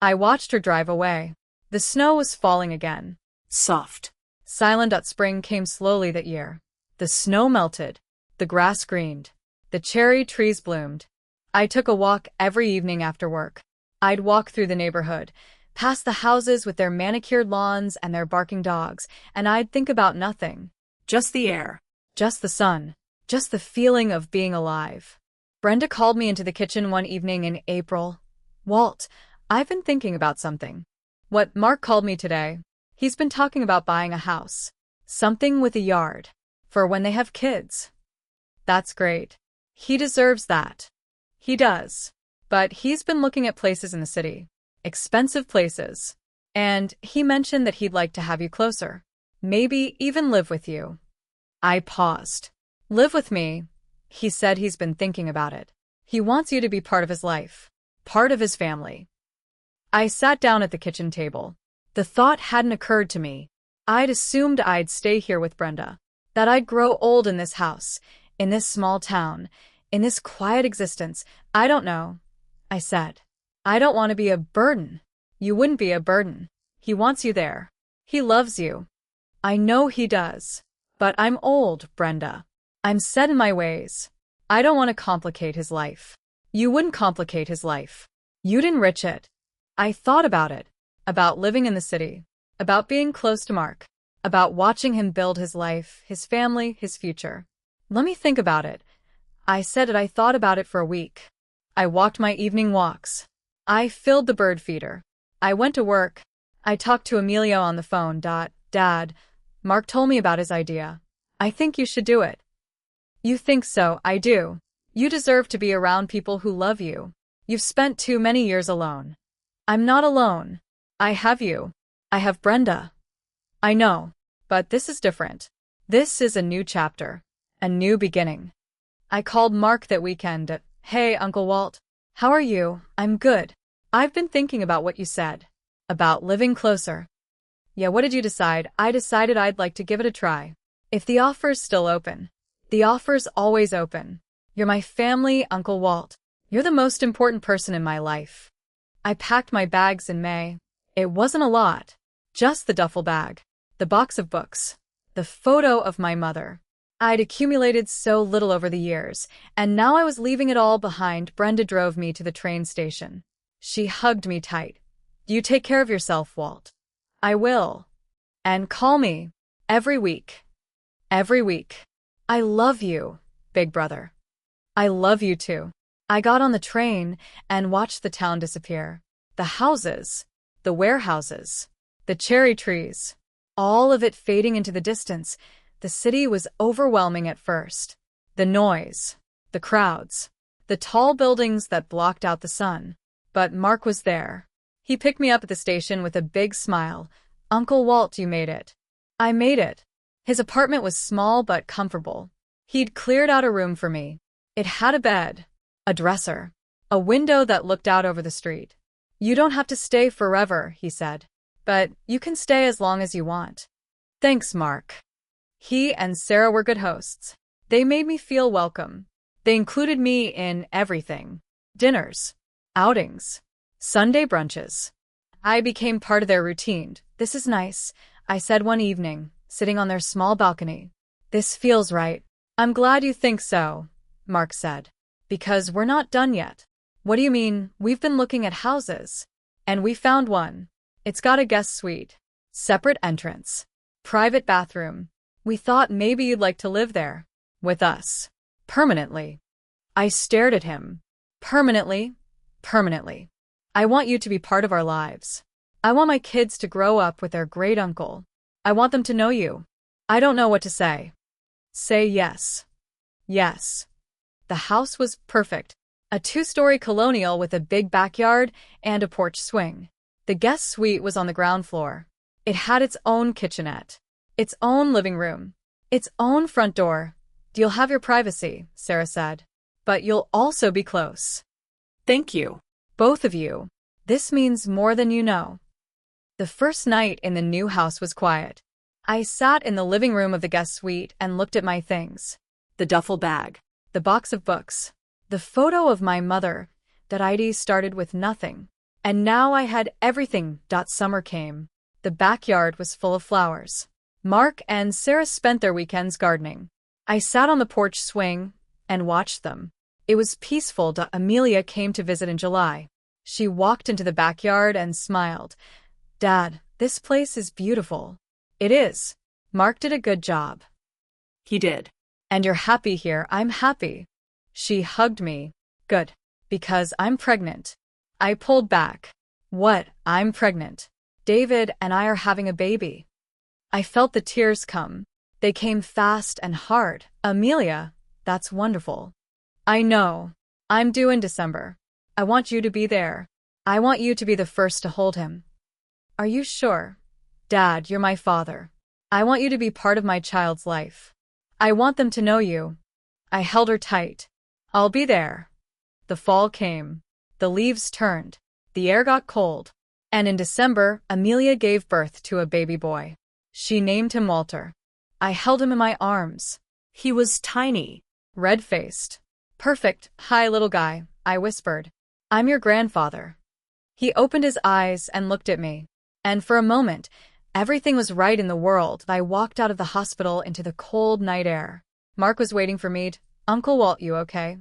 I watched her drive away. The snow was falling again. Soft. Silent. Spring came slowly that year. The snow melted. The grass greened. The cherry trees bloomed. I took a walk every evening after work. I'd walk through the neighborhood, past the houses with their manicured lawns and their barking dogs, and I'd think about nothing. Just the air. Just the sun. Just the feeling of being alive. Brenda called me into the kitchen one evening in April. Walt, I've been thinking about something. What Mark called me today. He's been talking about buying a house. Something with a yard. For when they have kids. That's great. He deserves that. He does. But he's been looking at places in the city. Expensive places. And he mentioned that he'd like to have you closer. Maybe even live with you. I paused. Live with me? He said he's been thinking about it. He wants you to be part of his life. Part of his family. I sat down at the kitchen table. The thought hadn't occurred to me. I'd assumed I'd stay here with Brenda. That I'd grow old in this house, in this small town, in this quiet existence. I don't know, I said. I don't want to be a burden. You wouldn't be a burden. He wants you there. He loves you. I know he does. But I'm old, Brenda. I'm set in my ways. I don't want to complicate his life. You wouldn't complicate his life. You'd enrich it. I thought about it. About living in the city. About being close to Mark. About watching him build his life, his family, his future. Let me think about it. I said it. I thought about it for a week. I walked my evening walks. I filled the bird feeder. I went to work. I talked to Amelia on the phone. Dad, Mark told me about his idea. I think you should do it. You think so? I do. You deserve to be around people who love you. You've spent too many years alone. I'm not alone. I have you. I have Brenda. I know. But this is different. This is a new chapter. A new beginning. I called Mark that weekend. Hey, Uncle Walt. How are you? I'm good. I've been thinking about what you said. About living closer. Yeah, what did you decide? I decided I'd like to give it a try. If the offer's still open. The offer's always open. You're my family, Uncle Walt. You're the most important person in my life. I packed my bags in May. It wasn't a lot. Just the duffel bag. The box of books. The photo of my mother. I'd accumulated so little over the years, and now I was leaving it all behind. Brenda drove me to the train station. She hugged me tight. You take care of yourself, Walt. I will. And call me. Every week. Every week. I love you, big brother. I love you too. I got on the train and watched the town disappear. The houses, the warehouses, the cherry trees, all of it fading into the distance. The city was overwhelming at first. The noise, the crowds, the tall buildings that blocked out the sun. But Mark was there. He picked me up at the station with a big smile. Uncle Walt, you made it. I made it. His apartment was small but comfortable. He'd cleared out a room for me. It had a bed, a dresser, a window that looked out over the street. You don't have to stay forever, he said. But you can stay as long as you want. Thanks, Mark. He and Sarah were good hosts. They made me feel welcome. They included me in everything. Dinners, outings, Sunday brunches. I became part of their routine. This is nice, I said one evening, sitting on their small balcony. This feels right. I'm glad you think so, Mark said. Because we're not done yet. What do you mean? We've been looking at houses. And we found one. It's got a guest suite. Separate entrance. Private bathroom. We thought maybe you'd like to live there. With us. Permanently. I stared at him. Permanently? Permanently. I want you to be part of our lives. I want my kids to grow up with their great uncle. I want them to know you. I don't know what to say. Say yes. Yes. The house was perfect. A 2-story colonial with a big backyard and a porch swing. The guest suite was on the ground floor. It had its own kitchenette. Its own living room. Its own front door. You'll have your privacy, Sarah said. But you'll also be close. Thank you. Both of you. This means more than you know. The first night in the new house was quiet. I sat in the living room of the guest suite and looked at my things. The duffel bag. The box of books. The photo of my mother. That ID started with nothing. And now I had everything. Summer came. The backyard was full of flowers. Mark and Sarah spent their weekends gardening. I sat on the porch swing and watched them. It was peaceful. Amelia came to visit in July. She walked into the backyard and smiled. Dad, this place is beautiful. It is. Mark did a good job. He did. And you're happy here. I'm happy. She hugged me. Good. Because I'm pregnant. I pulled back. What? I'm pregnant. David and I are having a baby. I felt the tears come. They came fast and hard. Amelia, that's wonderful. I know. I'm due in December. I want you to be there. I want you to be the first to hold him. Are you sure? Dad, you're my father. I want you to be part of my child's life. I want them to know you. I held her tight. I'll be there. The fall came. The leaves turned. The air got cold. And in December, Amelia gave birth to a baby boy. She named him Walter. I held him in my arms. He was tiny. Red-faced. Perfect. Hi, little guy, I whispered. I'm your grandfather. He opened his eyes and looked at me. And for a moment, everything was right in the world. I walked out of the hospital into the cold night air. Mark was waiting for me. Uncle Walt, you okay?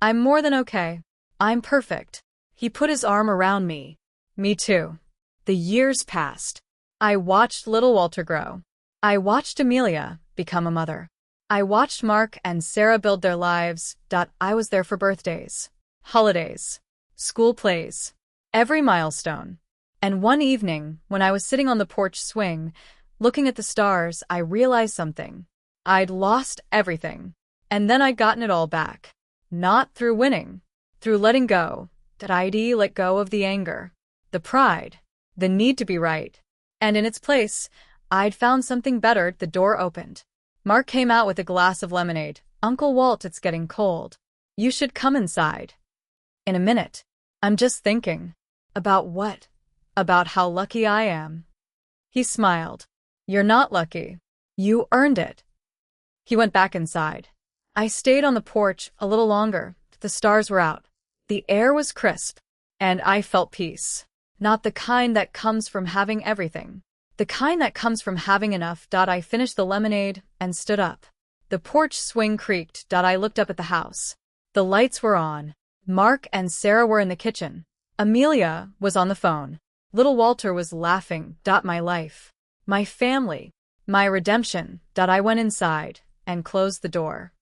I'm more than okay. I'm perfect. He put his arm around me. Me too. The years passed. I watched little Walter grow. I watched Amelia become a mother. I watched Mark and Sarah build their lives. I was there for birthdays, holidays, school plays, every milestone. And one evening, when I was sitting on the porch swing, looking at the stars, I realized something. I'd lost everything. And then I'd gotten it all back. Not through winning. Through letting go. I'd let go of the anger, the pride, the need to be right. And in its place, I'd found something better. The door opened. Mark came out with a glass of lemonade. Uncle Walt, it's getting cold. You should come inside. In a minute. I'm just thinking. About what? About how lucky I am. He smiled. You're not lucky. You earned it. He went back inside. I stayed on the porch a little longer. The stars were out. The air was crisp. And I felt peace. Not the kind that comes from having everything. The kind that comes from having enough. I finished the lemonade and stood up. The porch swing creaked. I looked up at the house. The lights were on. Mark and Sarah were in the kitchen. Amelia was on the phone. Little Walter was laughing. My life. My family. My redemption. I went inside and closed the door.